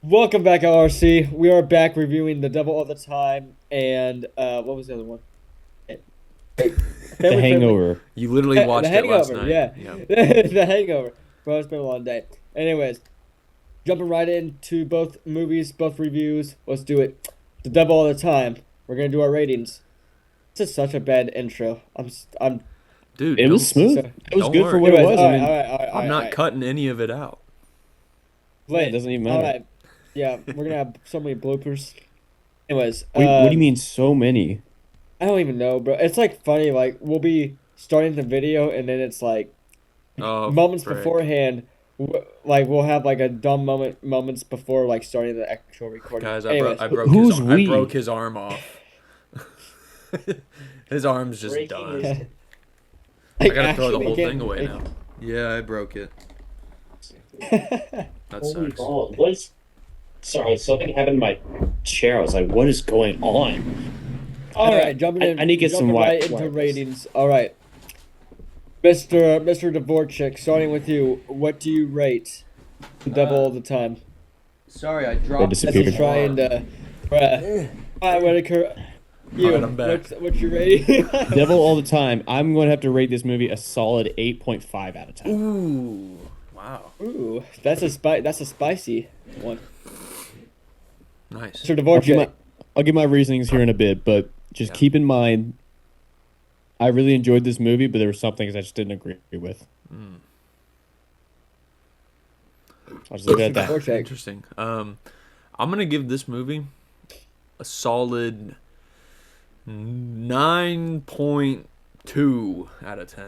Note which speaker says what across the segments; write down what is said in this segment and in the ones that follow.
Speaker 1: Welcome back, LRC. We are back reviewing The Devil All the Time and what was the other one?
Speaker 2: The
Speaker 1: Family Friendly.
Speaker 2: Hangover.
Speaker 3: You literally
Speaker 1: The
Speaker 3: watched it last
Speaker 1: Hangover,
Speaker 3: night.
Speaker 1: yeah.
Speaker 3: Yeah.
Speaker 1: The Hangover. Bro, it's been a long day. Anyways, jumping right into both movies, both reviews. Let's do it. The Devil All the Time. We're gonna do our ratings. This is such a bad intro. I'm.
Speaker 3: Dude,
Speaker 2: It was smooth.
Speaker 1: So,
Speaker 2: It was
Speaker 3: don't
Speaker 2: good for
Speaker 3: worry.
Speaker 2: what it
Speaker 1: anyways,
Speaker 2: was.
Speaker 1: all
Speaker 2: I
Speaker 1: right,
Speaker 2: mean,
Speaker 1: all right, all right, all
Speaker 3: I'm
Speaker 1: right, all
Speaker 3: not
Speaker 1: right.
Speaker 3: cutting any of it out.
Speaker 2: yeah, it
Speaker 1: Lit.
Speaker 2: doesn't even
Speaker 1: All
Speaker 2: matter.
Speaker 1: right. Yeah, we're gonna have so many bloopers. Anyways,
Speaker 2: What do you mean so many?
Speaker 1: I don't even know, bro. It's like funny. Like we'll be starting the video, and then it's like
Speaker 3: Oh,
Speaker 1: moments
Speaker 3: frick.
Speaker 1: beforehand. Like we'll have like a dumb moments before like starting the actual recording.
Speaker 3: Guys,
Speaker 1: Anyways,
Speaker 2: Who's
Speaker 3: I broke
Speaker 2: we?
Speaker 3: his arm off. His arm's just
Speaker 4: Breaking
Speaker 3: done.
Speaker 4: news.
Speaker 3: I
Speaker 1: like
Speaker 3: gotta throw the
Speaker 1: actually
Speaker 3: whole
Speaker 1: get
Speaker 3: thing away now. Yeah, I broke it. That
Speaker 4: Holy
Speaker 3: sucks.
Speaker 4: balls. What is. Sorry, something happened to my chair. I was like, what is going on?
Speaker 1: All right, jumping in.
Speaker 2: I need to get some
Speaker 1: jumping right
Speaker 2: white
Speaker 1: into
Speaker 2: wipes.
Speaker 1: ratings. All right, Mr. Dvorak, starting with you. What do you rate The Devil All the Time?
Speaker 3: Sorry, I
Speaker 2: They
Speaker 3: dropped
Speaker 1: As
Speaker 2: disappeared.
Speaker 1: he's trying to. All right, Whitaker. You.
Speaker 3: Alright, I'm back.
Speaker 1: What's your rating?
Speaker 2: Devil all the time. I'm going to have to rate this movie a solid 8.5 out of 10.
Speaker 3: Ooh. Wow.
Speaker 1: Ooh, that's a spicy one.
Speaker 3: Nice.
Speaker 1: Mr.
Speaker 2: I'll give, my,
Speaker 1: Dvorak.
Speaker 2: I'll give my reasonings here in a bit, but just
Speaker 3: Yeah.
Speaker 2: keep in mind, I really enjoyed this movie, but there were some things I just didn't agree with. I'll just leave it at that.
Speaker 1: Dvorak.
Speaker 3: Interesting. I'm gonna give this movie a solid 9.2 out of 10.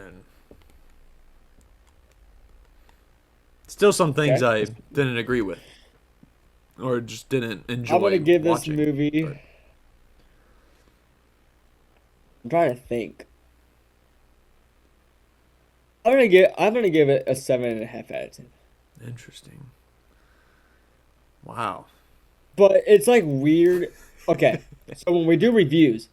Speaker 3: Still some things
Speaker 1: Okay.
Speaker 3: I didn't agree with, or just didn't enjoy.
Speaker 1: I'm gonna give this
Speaker 3: watching,
Speaker 1: movie.
Speaker 3: but-
Speaker 1: I'm trying to think. I'm gonna give it a 7.5 out of 10.
Speaker 3: Interesting. Wow.
Speaker 1: But it's like weird. Okay, so when we do reviews,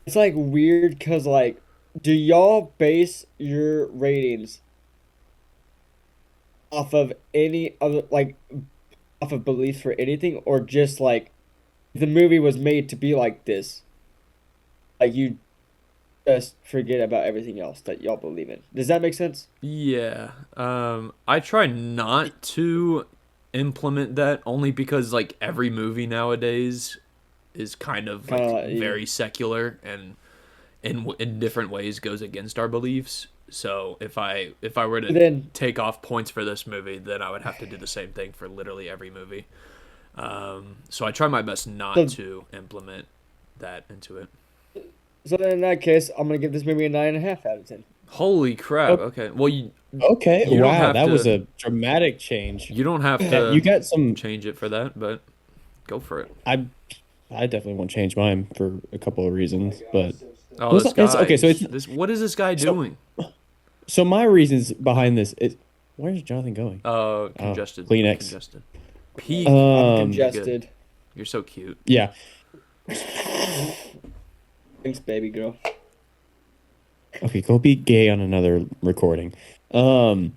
Speaker 1: it's like weird because like, do y'all base your ratings off of any other like off of beliefs for anything, or just like the movie was made to be like this? Like you just forget about everything else that y'all believe in. Does that make sense?
Speaker 3: Yeah. I try not to implement that only because like every movie nowadays is kind of
Speaker 1: Kind of
Speaker 3: like
Speaker 1: like,
Speaker 3: very secular and in different ways goes against our beliefs. So if I were to
Speaker 1: then
Speaker 3: take off points for this movie, then I would have to do the same thing for literally every movie. So I try my best not
Speaker 1: so,
Speaker 3: to implement that into it.
Speaker 1: so then in that case, I'm gonna give this movie a 9.5 out of 10.
Speaker 3: Holy crap!
Speaker 2: Oh,
Speaker 3: Okay, well
Speaker 2: okay,
Speaker 3: you don't
Speaker 2: wow,
Speaker 3: have
Speaker 2: that was
Speaker 3: to
Speaker 2: a dramatic change.
Speaker 3: you don't have
Speaker 2: You
Speaker 3: to
Speaker 2: got some.
Speaker 3: change it for that, but go for it.
Speaker 2: I definitely won't change mine for a couple of reasons, but
Speaker 3: Oh, this
Speaker 2: it's
Speaker 3: guy.
Speaker 2: okay. So it's
Speaker 3: This. What is this guy
Speaker 2: so
Speaker 3: doing?
Speaker 2: so my reasons behind this is where's Jonathan going?
Speaker 3: Congested.
Speaker 2: Kleenex.
Speaker 3: Congested. Peak.
Speaker 1: I'm
Speaker 2: Um,
Speaker 1: congested.
Speaker 3: You're so cute.
Speaker 2: yeah.
Speaker 1: Thanks, baby girl.
Speaker 2: Okay, go be gay on another recording. Um,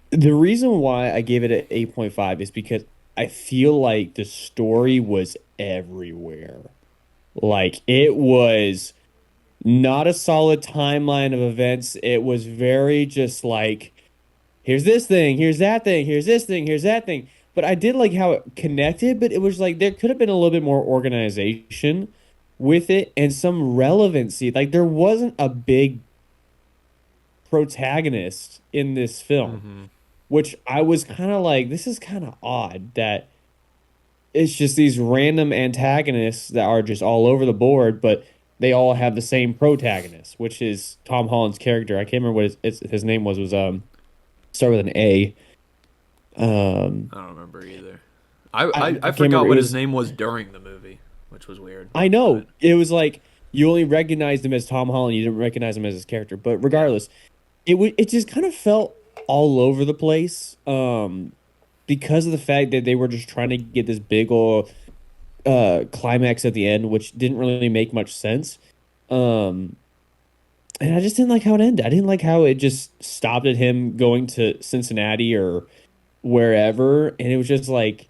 Speaker 2: the reason why I gave it an 8.5 is because I feel like the story was everywhere. Like it was not a solid timeline of events. It was very just like here's this thing, here's that thing, here's this thing, here's that thing. But I did like how it connected, but it was like there could have been a little bit more organization with it and some relevancy. Like there wasn't a big protagonist in this film,
Speaker 3: Mm-hmm.
Speaker 2: which I was kind of like, this is kind of odd that it's just these random antagonists that are just all over the board, but they all have the same protagonist, which is Tom Holland's character. I can't remember what his name was start with an A.
Speaker 3: I don't remember either. I
Speaker 2: can't
Speaker 3: forgot
Speaker 2: remember.
Speaker 3: what
Speaker 2: It
Speaker 3: his
Speaker 2: was
Speaker 3: name was during the movie, which was weird.
Speaker 2: I know
Speaker 3: But
Speaker 2: it was like you only recognized him as Tom Holland, you didn't recognize him as his character. But
Speaker 3: yeah.
Speaker 2: regardless, it just kind of felt all over the place. Because of the fact that they were just trying to get this big old climax at the end, which didn't really make much sense. Um, and I just didn't like how it ended. I didn't like how it just stopped at him going to Cincinnati or wherever, and it was just like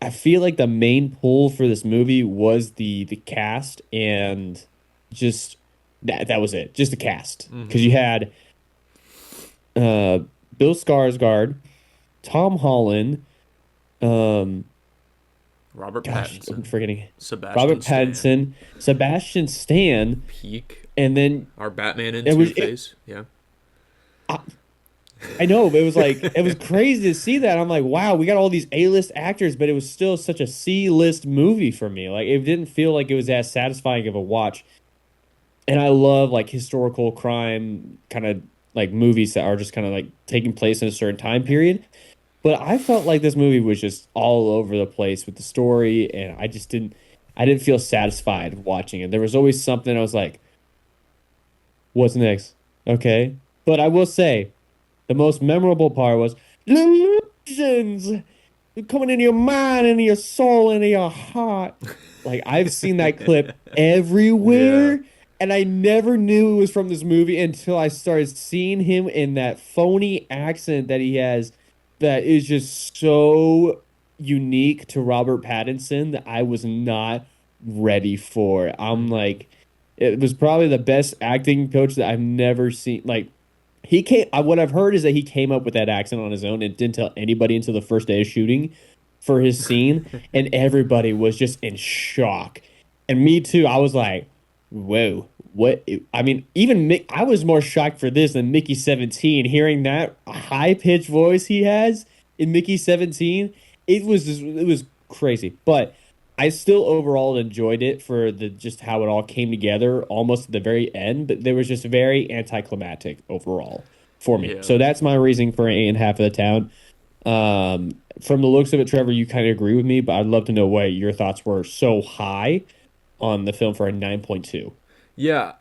Speaker 2: I feel like the main pull for this movie was the cast and just that was it. Just the cast. Because
Speaker 3: Mm-hmm.
Speaker 2: you had uh Bill Skarsgård, Tom Holland, um
Speaker 3: Robert
Speaker 2: gosh, I'm
Speaker 3: Pattinson,
Speaker 2: forgetting
Speaker 3: Sebastian
Speaker 2: Robert
Speaker 3: Stan,
Speaker 2: Pattinson, Sebastian Stan,
Speaker 3: Peak,
Speaker 2: and then
Speaker 3: our Batman and
Speaker 2: it
Speaker 3: Two
Speaker 2: was it,
Speaker 3: Face. Yeah.
Speaker 2: I, I know, but it was crazy to see that. I'm like, wow, we got all these A-list actors, but it was still such a C-list movie for me. Like it didn't feel like it was as satisfying of a watch. And I love like historical crime kind of like movies that are just kind of like taking place in a certain time period. But I felt like this movie was just all over the place with the story, and I didn't feel satisfied watching it. There was always something I was like, what's next? Okay. But I will say the most memorable part was delusions coming into your mind, into your soul, into your heart. Like I've seen that clip
Speaker 3: Yeah.
Speaker 2: everywhere, and I never knew it was from this movie until I started seeing him in that phony accent that he has that is just so unique to Robert Pattinson that I was not ready for. I'm
Speaker 3: Mm-hmm.
Speaker 2: like, it was probably the best acting coach that I've never seen. Like, what I've heard is that he came up with that accent on his own and didn't tell anybody until the first day of shooting for his scene, and everybody was just in shock. And me too. I was like, whoa, what? I mean, even I was more shocked for this than Mickey 17. Hearing that high pitched voice he has in Mickey 17, it was crazy. But I still overall enjoyed it for the just how it all came together almost at the very end, but there was just very anticlimactic overall for me.
Speaker 3: Yeah.
Speaker 2: So that's my reasoning for an 8.5 of the town. From the looks of it, Trevor, you kind of agree with me, but I'd love to know why your thoughts were so high on the film for a 9.2.
Speaker 3: Yeah.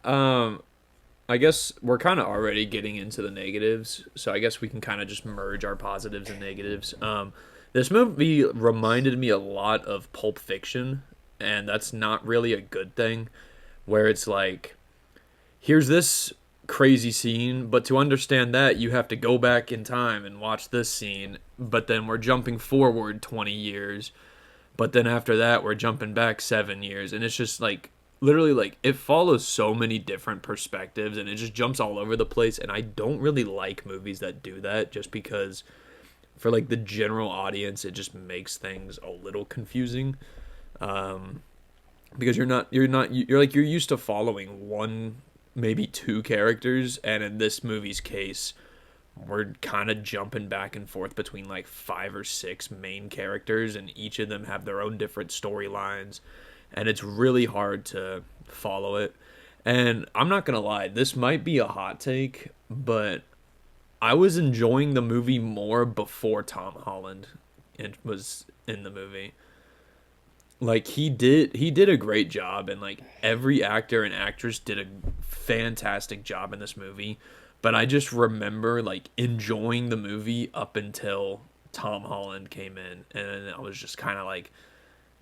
Speaker 3: I guess we're kind of already getting into the negatives, so I guess we can kind of just merge our positives and negatives. This movie reminded me a lot of Pulp Fiction, and that's not really a good thing. Where it's like, here's this crazy scene, but to understand that, you have to go back in time and watch this scene, but then we're jumping forward 20 years, but then after that we're jumping back 7 years, and it's just like literally like it follows so many different perspectives and it just jumps all over the place, and I don't really like movies that do that just because for like the general audience it just makes things a little confusing, because you're like you're used to following one, maybe two characters, and in this movie's case we're kind of jumping back and forth between like five or six main characters, and each of them have their own different storylines, and it's really hard to follow it. And I'm not gonna lie, this might be a hot take, but I was enjoying the movie more before Tom Holland was in the movie. Like he did a great job, and like every actor and actress did a fantastic job in this movie, but I just remember like enjoying the movie up until Tom Holland came in, and I was just kind of like,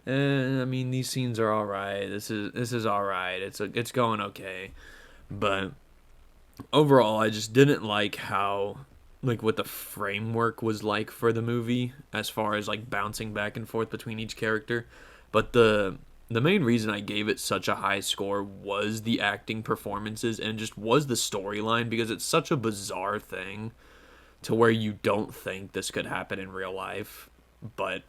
Speaker 3: I mean, these scenes are all right, this is all right, it's going okay, but overall I just didn't like how, like, what the framework was like for the movie as far as like bouncing back and forth between each character. But the main reason I gave it such a high score was the acting performances and just was the storyline, because it's such a bizarre thing to where you don't think this could happen in real life, but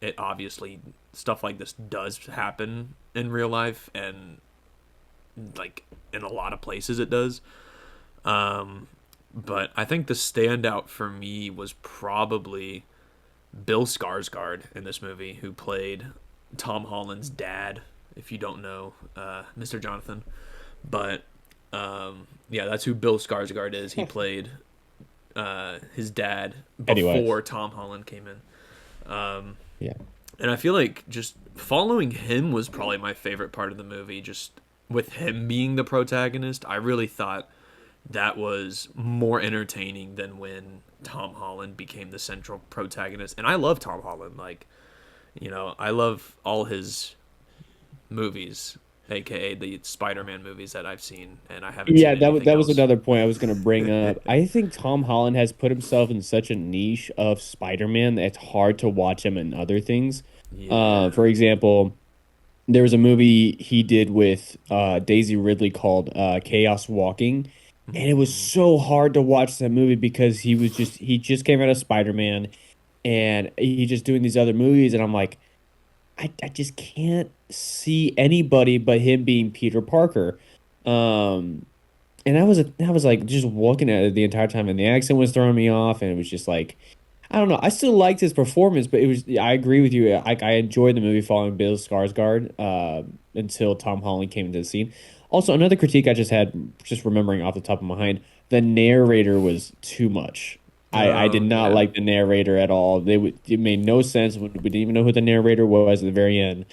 Speaker 3: it obviously, stuff like this does happen in real life, and like in a lot of places it does. Um, but I think the standout for me was probably Bill Skarsgård in this movie, who played Tom Holland's dad. If you don't know, Mr. Jonathan, but yeah, that's who Bill Skarsgård is. He played his dad
Speaker 2: Anyways,
Speaker 3: before Tom Holland came in.
Speaker 2: yeah.
Speaker 3: And I feel like just following him was probably my favorite part of the movie. Just with him being the protagonist, I really thought that was more entertaining than when Tom Holland became the central protagonist. And I love Tom Holland. Like, I love all his movies. aka the Spider-Man movies that I've seen, and I haven't
Speaker 2: Yeah,
Speaker 3: seen
Speaker 2: that was
Speaker 3: anything
Speaker 2: that was
Speaker 3: else.
Speaker 2: another point I was going to bring up. I think Tom Holland has put himself in such a niche of Spider-Man that it's hard to watch him in other things.
Speaker 3: Yeah.
Speaker 2: For example, there was a movie he did with Daisy Ridley called Chaos Walking, and it was
Speaker 3: Mhm.
Speaker 2: so hard to watch that movie because he just came out of Spider-Man and he just doing these other movies, and I'm like, I just can't see anybody but him being Peter Parker. Um, and that was like just looking at it the entire time, and the accent was throwing me off, and it was just like I don't know. I still liked his performance, but it was I agree with you. I enjoyed the movie following Bill Skarsgård until Tom Holland came into the scene. Also, another critique I just had, just remembering off the top of my mind, the narrator was too much. I did
Speaker 3: Oh
Speaker 2: not
Speaker 3: yeah.
Speaker 2: like the narrator at all. It made no sense. We didn't even know who the narrator was at the very end.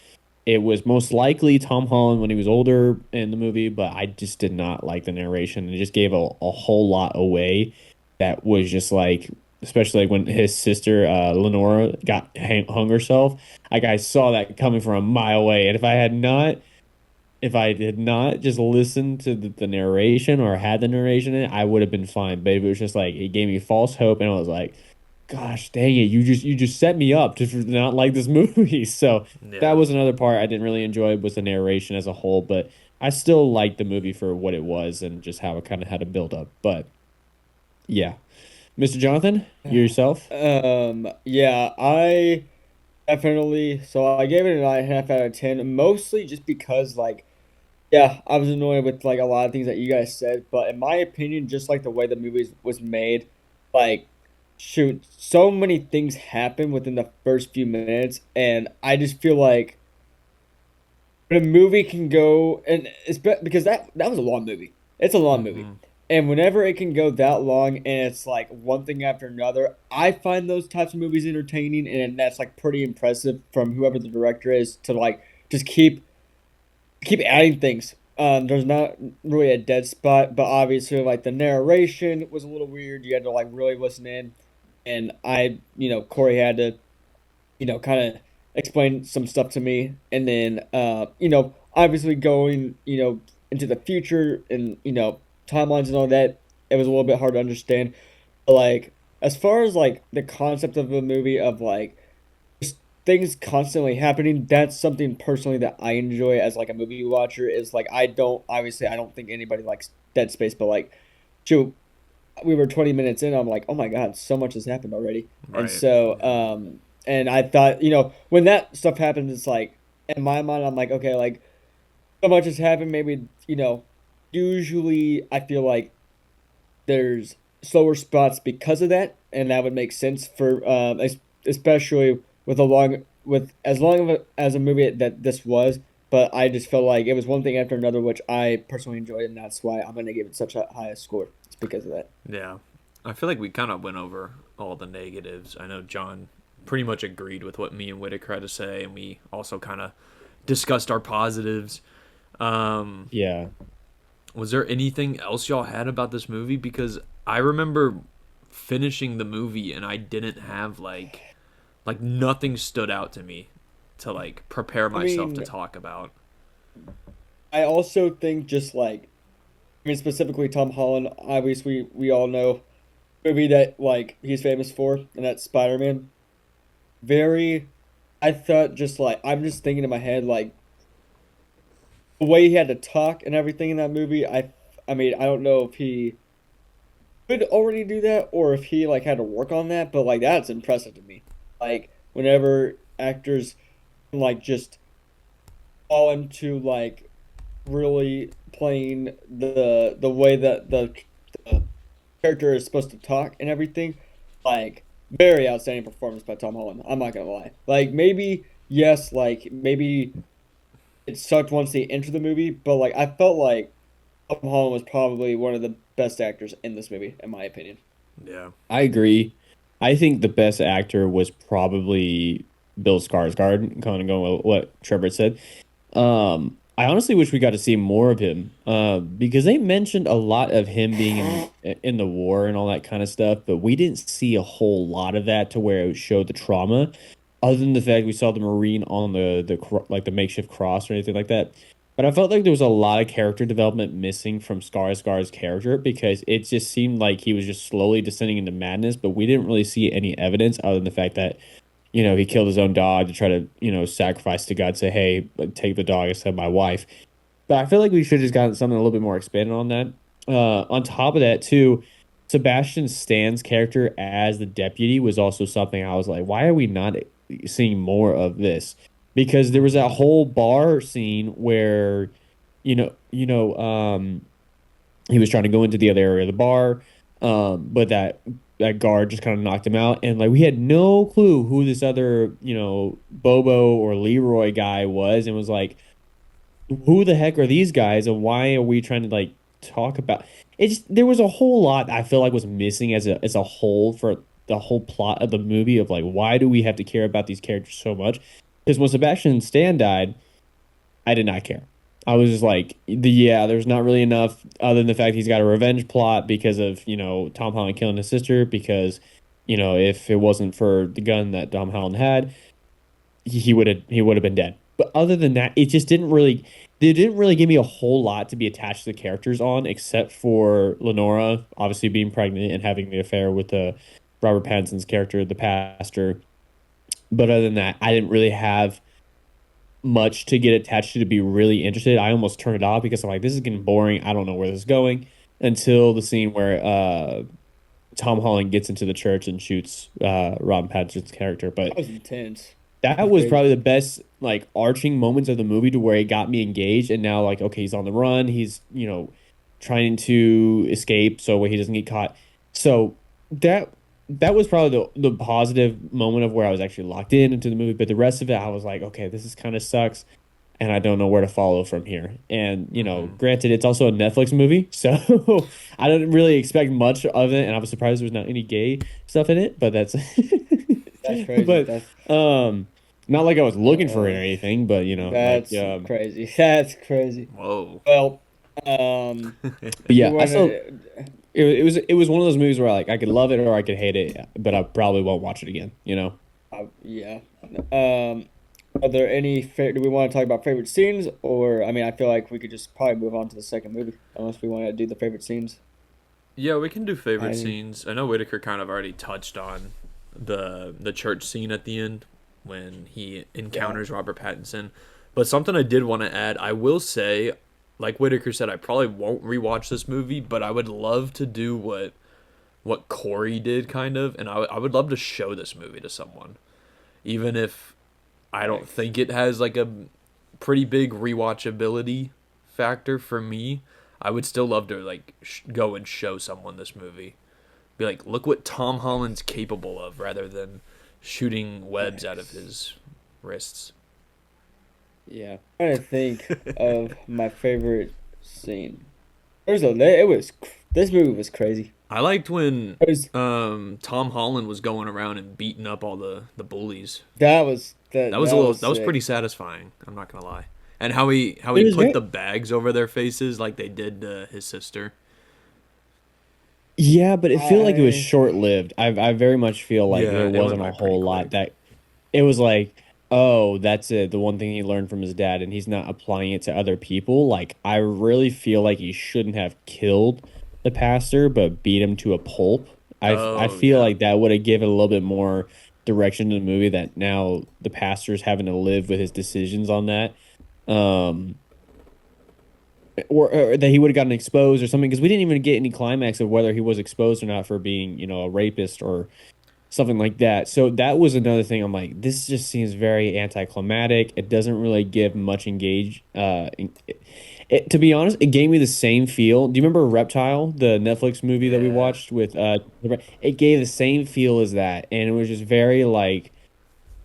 Speaker 2: It was most likely Tom Holland when he was older in the movie, but I just did not like the narration. It just gave a whole lot away that was just like, especially like when his sister Lenora hung herself. Like I saw that coming from a mile away, and if I did not just listen to the narration or had the narration in it, I would have been fine. But it was just like it gave me false hope, and I was like, "Gosh, dang it! You just set me up to not like this movie." So that
Speaker 3: Yeah.
Speaker 2: was another part I didn't really enjoy was the narration as a whole, but I still liked the movie for what it was and just how it kind of had a build up. But yeah, Mr. Jonathan, yourself.
Speaker 1: Yeah, I definitely. So I gave it a 9.5 out of 10, mostly just because, like, yeah, I was annoyed with like a lot of things that you guys said, but in my opinion, just like the way the movie was made, like, shoot, so many things happen within the first few minutes, and I just feel like when a movie can go, and it's because that was a long movie. It's a long movie.
Speaker 3: Hmm.
Speaker 1: And whenever it can go that long and it's like one thing after another, I find those types of movies entertaining, and that's like pretty impressive from whoever the director is to like just keep adding things. There's not really a dead spot, but obviously like the narration was a little weird. You had to like really listen in, and Corey had to kind of explain some stuff to me. And then, obviously going, into the future and, timelines and all that, it was a little bit hard to understand. But, like, as far as, like, the concept of a movie of, like, just things constantly happening, that's something personally that I enjoy as, like, a movie watcher is, like, I don't think anybody likes Dead Space, but, like, shoot, we were 20 minutes in, I'm like, oh my god, so much has happened already. And
Speaker 3: Right.
Speaker 1: so
Speaker 3: Yeah.
Speaker 1: and I thought, when that stuff happens, it's like in my mind I'm like, okay, like so much has happened, maybe, usually I feel like there's slower spots because of that, and that would make sense for especially with as long of as a movie that this was. But I just felt like it was one thing after another, which I personally enjoyed, and that's why I'm gonna give it such a high score. It's because of that.
Speaker 3: Yeah. I feel like we kind of went over all the negatives. I know John pretty much agreed with what me and Whitaker had to say, and we also kind of discussed our positives. Um,
Speaker 2: Yeah.
Speaker 3: was there anything else y'all had about this movie? Because I remember finishing the movie and I didn't have like nothing stood out to me to like prepare
Speaker 1: I
Speaker 3: myself to
Speaker 1: mean,
Speaker 3: talk about.
Speaker 1: I also think just like specifically Tom Holland. Obviously, we all know movie that like he's famous for, and that's Spider Man. Very, I thought just like I'm just thinking in my head like the way he had to talk and everything in that movie. I mean I don't know if he could already do that or if he like had to work on that, but like that's impressive to me. Like whenever actors like just fall into like really playing the way that the character is supposed to talk and everything. Like very outstanding performance by Tom Holland. I'm not gonna lie. Like maybe yes, like maybe it sucked once they entered the movie, but like I felt like Tom Holland was probably one of the best actors in this movie, in my opinion.
Speaker 3: Yeah.
Speaker 2: I agree. I think the best actor was probably Bill Skarsgård, kind of going with what Trevor said. I honestly wish we got to see more of him, because they mentioned a lot of him being in the war and all that kind of stuff, but we didn't see a whole lot of that to where it showed the trauma, other than the fact we saw the Marine on like the makeshift cross or anything like that. but I felt like there was a lot of character development missing from Skarsgård's character because it just seemed like he was just slowly descending into madness, but we didn't really see any evidence other than the fact that, he killed his own dog to try to, sacrifice to God, say, hey, like, take the dog instead of my wife. But I feel like we should have just gotten something a little bit more expanded on that. On top of that, too, Sebastian Stan's character as the deputy was also something I was like, why are we not seeing more of this? Because there was that whole bar scene where, he was trying to go into the other area of the bar, but that guard just kind of knocked him out, and like we had no clue who this other, Bobo or Leroy guy was, and was like, who the heck are these guys and why are we trying to like talk about it? Just there was a whole lot I feel like was missing as a whole for the whole plot of the movie of like why do we have to care about these characters so much? Because when Sebastian Stan died, I did not care. I was just like, there's not really enough other than the fact he's got a revenge plot because of, Tom Holland killing his sister. Because, if it wasn't for the gun that Tom Holland had, he would have been dead. But other than that, it just didn't really they didn't really give me a whole lot to be attached to the characters on, except for Lenora obviously being pregnant and having the affair with the Robert Pattinson's character, the pastor. But other than that, I didn't really have much to get attached to be really interested. I almost turned it off because I'm like, this is getting boring. I don't know where this is going until the scene where Tom Holland gets into the church and shoots Robin Pattinson's character.
Speaker 1: That
Speaker 2: But
Speaker 1: was intense. That
Speaker 2: that
Speaker 1: was
Speaker 2: was
Speaker 1: crazy.
Speaker 2: probably the best like arching moments of the movie to where it got me engaged. And now like, okay, he's on the run. He's trying to escape so he doesn't get caught. So that that was probably the positive moment of where I was actually locked in into the movie. But the rest of it, I was like, okay, this is kind of sucks, and I don't know where to follow from here. And
Speaker 3: Hmm.
Speaker 2: granted, it's also a Netflix movie, so I didn't really expect much of it, and I was surprised there's not any gay stuff in it. But that's,
Speaker 1: That's crazy.
Speaker 2: but not like I was looking for it or
Speaker 1: Uh,
Speaker 2: anything. But like
Speaker 1: that's crazy. That's crazy.
Speaker 3: Whoa.
Speaker 1: Well, um,
Speaker 2: but
Speaker 1: do we
Speaker 2: yeah, I
Speaker 1: want
Speaker 2: still
Speaker 1: to?
Speaker 2: it was one of those movies where like I could love it or I could hate it, but I probably won't watch it again.
Speaker 1: Yeah. Um, are there any? Do we want to talk about favorite scenes, or I mean, I feel like we could just probably move on to the second movie, unless we want to do the favorite scenes.
Speaker 3: Yeah, we can do favorite
Speaker 1: I
Speaker 3: scenes. I know Whitaker kind of already touched on the church scene at the end when he
Speaker 1: yeah.
Speaker 3: encounters Robert Pattinson. But something I did want to add, I will say, like Whitaker said, I probably won't rewatch this movie, but I would love to do what Corey did, kind of, and I would love to show this movie to someone, even if I don't
Speaker 1: Thanks.
Speaker 3: think it has like a pretty big rewatchability factor for me. I would still love to like go and show someone this movie. Be like, look what Tom Holland's capable of, rather than shooting webs out of
Speaker 1: Thanks.
Speaker 3: his wrists.
Speaker 2: Yeah.
Speaker 1: Trying to think of my favorite scene. This movie was crazy.
Speaker 3: I liked when
Speaker 1: It was
Speaker 3: Tom Holland was going around and beating up all the bullies.
Speaker 1: that was
Speaker 3: That was pretty
Speaker 1: sick.
Speaker 3: satisfying. I'm not gonna lie. And how he
Speaker 1: It was
Speaker 3: put
Speaker 1: very
Speaker 3: the bags over their faces like they did to his sister.
Speaker 2: Yeah, but it feel like it was
Speaker 1: I
Speaker 2: short lived. I very much feel like
Speaker 3: Yeah,
Speaker 2: there
Speaker 3: it went
Speaker 2: wasn't a
Speaker 3: by pretty
Speaker 2: whole lot
Speaker 3: quick.
Speaker 2: that it was like, oh, that's it. The one thing he learned from his dad, and he's not applying it to other people. Like, I really feel like he shouldn't have killed the pastor, but beat him to a pulp. I
Speaker 3: Oh
Speaker 2: feel
Speaker 3: yeah,
Speaker 2: like that would have given a little bit more direction to the movie that now the pastor's having to live with his decisions on that. Um, or that he would have gotten exposed or something because we didn't even get any climax of whether he was exposed or not for being, a rapist or something like that. So that was another thing. I'm like, this just seems very anticlimactic. It doesn't really give much engage. To be honest, it gave me the same feel. Do you remember Reptile, the Netflix movie that we
Speaker 3: yeah.
Speaker 2: watched with? It gave the same feel as that, and it was just very like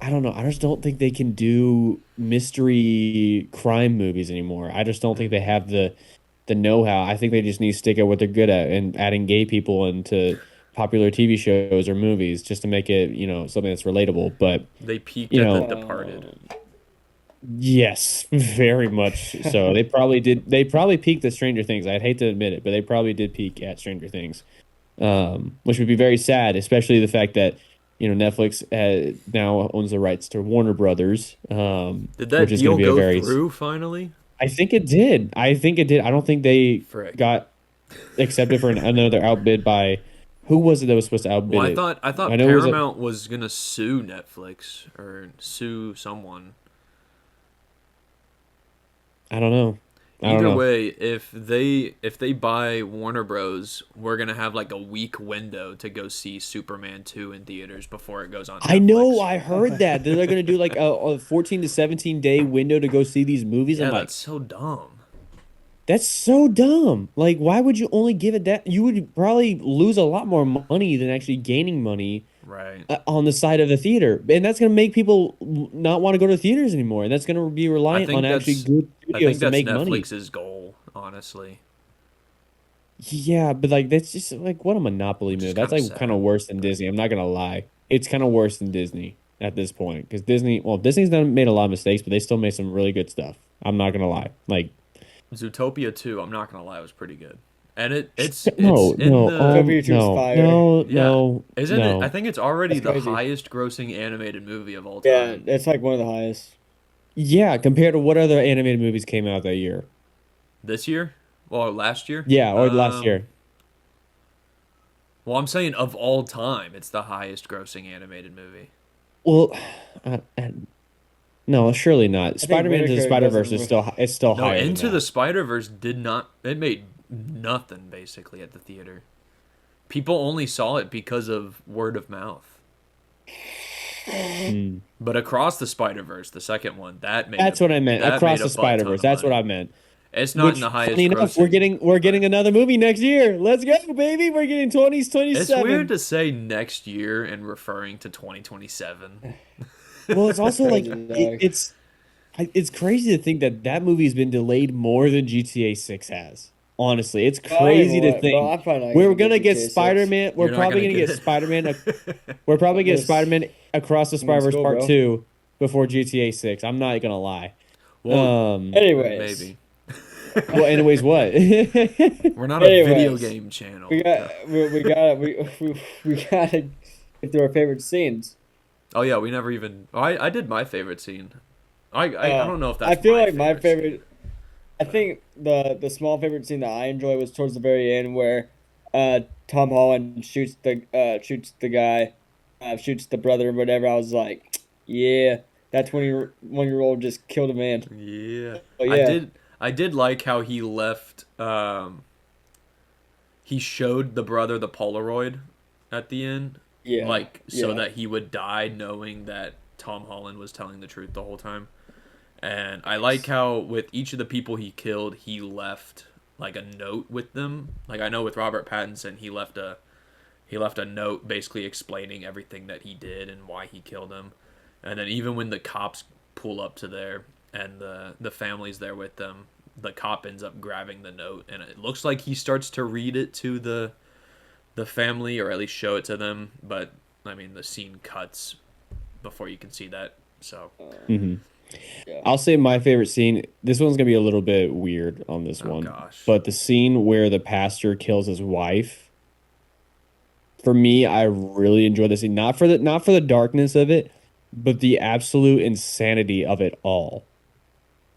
Speaker 2: I don't know. I just don't think they can do mystery crime movies anymore. I just don't think they
Speaker 3: Hmm.
Speaker 2: have the know-how. I think they just need to stick at what they're good at and adding gay people into popular TV shows or movies just to make it, something that's relatable. But,
Speaker 3: They peaked
Speaker 2: you
Speaker 3: at The
Speaker 2: know,
Speaker 3: Departed.
Speaker 1: um
Speaker 2: yes, very much so. They probably peaked at Stranger Things. I'd hate to admit it, but they probably did peak at Stranger Things. Which would be very sad, especially the fact that Netflix now owns the rights to Warner Brothers,
Speaker 3: Did
Speaker 2: which
Speaker 3: that
Speaker 2: is going to
Speaker 3: deal
Speaker 2: be a
Speaker 3: go
Speaker 2: very.
Speaker 3: through finally?
Speaker 2: I think it did. I think it did. I don't think they
Speaker 3: Frick.
Speaker 2: got accepted for another outbid by who was it that was supposed to
Speaker 3: Well,
Speaker 2: outbid
Speaker 3: I
Speaker 2: it?
Speaker 3: thought I
Speaker 2: I
Speaker 3: thought
Speaker 2: know it was a
Speaker 3: Paramount was gonna sue Netflix or sue someone.
Speaker 2: I don't know. I don't
Speaker 3: Either
Speaker 2: know.
Speaker 3: way, if they buy Warner Bros, we're gonna have like a week window to go see Superman 2 in theaters before it goes on
Speaker 2: I know.
Speaker 3: Netflix.
Speaker 2: I heard that they're going to do like a 14 to 17 day window to go see these movies. I'm
Speaker 3: Yeah,
Speaker 2: like,
Speaker 3: that's so dumb.
Speaker 2: that's so dumb. Like, why would you only give it that? You would probably lose a lot more money than actually gaining money
Speaker 3: Right.
Speaker 2: on the side of the theater, and that's going to make people not want to go to theaters anymore. And that's going to be
Speaker 3: I
Speaker 2: reliant on
Speaker 3: think
Speaker 2: actually
Speaker 3: that's
Speaker 2: good
Speaker 3: I
Speaker 2: studios
Speaker 3: think
Speaker 2: to
Speaker 3: that's
Speaker 2: make money.
Speaker 3: Netflix's goal, honestly.
Speaker 2: Yeah, but like that's just like what a monopoly
Speaker 3: Which is
Speaker 2: move. That's
Speaker 3: kind of
Speaker 2: like kind
Speaker 3: sad.
Speaker 2: of worse than Disney. I'm not gonna lie. It's kind of worse than Disney at this point because Disney's done made a lot of mistakes, but they still made some really good stuff. I'm not gonna lie. Like,
Speaker 3: Zootopia 2, I'm not gonna lie, was pretty good. And it's
Speaker 2: no,
Speaker 3: in
Speaker 2: no,
Speaker 3: the
Speaker 1: Utopia 2 is
Speaker 2: no,
Speaker 1: fire.
Speaker 2: no,
Speaker 3: yeah,
Speaker 2: no,
Speaker 3: isn't it? I
Speaker 2: no.
Speaker 3: think it's already
Speaker 1: That's
Speaker 3: the
Speaker 1: crazy.
Speaker 3: highest grossing animated movie of all
Speaker 1: Yeah,
Speaker 3: time.
Speaker 1: it's like one of the highest.
Speaker 2: Yeah, compared to what other animated movies came out that year?
Speaker 3: This year? Well, last year?
Speaker 2: Yeah, or last year.
Speaker 3: Well, I'm saying of all time, it's the highest grossing animated movie.
Speaker 2: Well, no, surely not.
Speaker 1: I think
Speaker 2: Spider-Man into the
Speaker 1: Whitaker
Speaker 2: Spider-Verse
Speaker 1: doesn't.
Speaker 2: is still it's still
Speaker 3: No,
Speaker 2: higher than
Speaker 3: Into the
Speaker 2: that.
Speaker 3: Spider-Verse did not, it made nothing basically at the theater. People only saw it because of word of mouth.
Speaker 2: Hmm.
Speaker 3: But Across the Spider-Verse, the second one,
Speaker 2: That's what I meant.
Speaker 3: that made
Speaker 2: Across
Speaker 3: a
Speaker 2: the
Speaker 3: butt ton
Speaker 2: Spider-Verse.
Speaker 3: of
Speaker 2: That's what
Speaker 3: money.
Speaker 2: I meant.
Speaker 3: It's not in
Speaker 2: Which,
Speaker 3: the
Speaker 2: funny
Speaker 3: highest
Speaker 2: enough,
Speaker 3: grossing,
Speaker 2: we're getting
Speaker 3: but
Speaker 2: another movie next year. Let's go, baby. We're getting 2027.
Speaker 3: it's weird to say next year and referring to 2027.
Speaker 2: Well, it's also like
Speaker 1: Crazy dog.
Speaker 2: it's crazy to think that that movie has been delayed more than GTA 6 has. Honestly, it's
Speaker 1: Bro, I ain't
Speaker 2: crazy
Speaker 1: gonna
Speaker 2: to
Speaker 1: lie, bro.
Speaker 2: think
Speaker 1: I'm probably not
Speaker 2: we're
Speaker 1: gonna get
Speaker 2: gonna get
Speaker 1: GTA 6.
Speaker 2: Spider-Man. We're
Speaker 3: You're not
Speaker 2: probably
Speaker 3: gonna
Speaker 2: gonna get
Speaker 3: get
Speaker 2: Spider-Man.
Speaker 3: it.
Speaker 2: We're probably
Speaker 1: I'm
Speaker 2: gonna get
Speaker 1: just
Speaker 2: Spider-Man Across the
Speaker 1: I'm in
Speaker 2: Spider-Verse
Speaker 1: school,
Speaker 2: Part
Speaker 1: bro.
Speaker 2: 2 before GTA 6. I'm not gonna lie.
Speaker 3: Well,
Speaker 2: Um.
Speaker 1: Anyways,
Speaker 3: maybe.
Speaker 2: Well, anyways, what?
Speaker 3: We're not a video
Speaker 1: anyways,
Speaker 3: game channel.
Speaker 1: we got we gotta we gotta get through our favorite scenes.
Speaker 3: Oh yeah, we never even. Oh, I did my favorite scene. I don't know if
Speaker 1: I
Speaker 3: that's
Speaker 1: feel
Speaker 3: my
Speaker 1: like my
Speaker 3: favorite scene.
Speaker 1: favorite. I think the small favorite scene that I enjoy was towards the very end where, Tom Holland shoots the guy, shoots the brother or whatever. I was like, yeah, that 21-year old just killed a man.
Speaker 3: Yeah,
Speaker 1: But
Speaker 3: I
Speaker 1: yeah,
Speaker 3: did. I did like how he left. He showed the brother the Polaroid at the end,
Speaker 1: yeah,
Speaker 3: like so
Speaker 1: yeah.
Speaker 3: that he would die knowing that Tom Holland was telling the truth the whole time. And I like how with each of the people he killed, he left like a note with them. Like I know with Robert Pattinson, he left a note basically explaining everything that he did and why he killed him. And then even when the cops pull up to there and the family's there with them, the cop ends up grabbing the note and it looks like he starts to read it to the family or at least show it to them, but I mean the scene cuts before you can see that. So,
Speaker 2: Mhm.
Speaker 1: Yeah.
Speaker 2: I'll say my favorite scene. This one's gonna be a little bit weird on this
Speaker 3: oh
Speaker 2: one,
Speaker 3: gosh.
Speaker 2: but the scene where the pastor kills his wife. For me, I really enjoy this scene. Not for the darkness of it, but the absolute insanity of it all.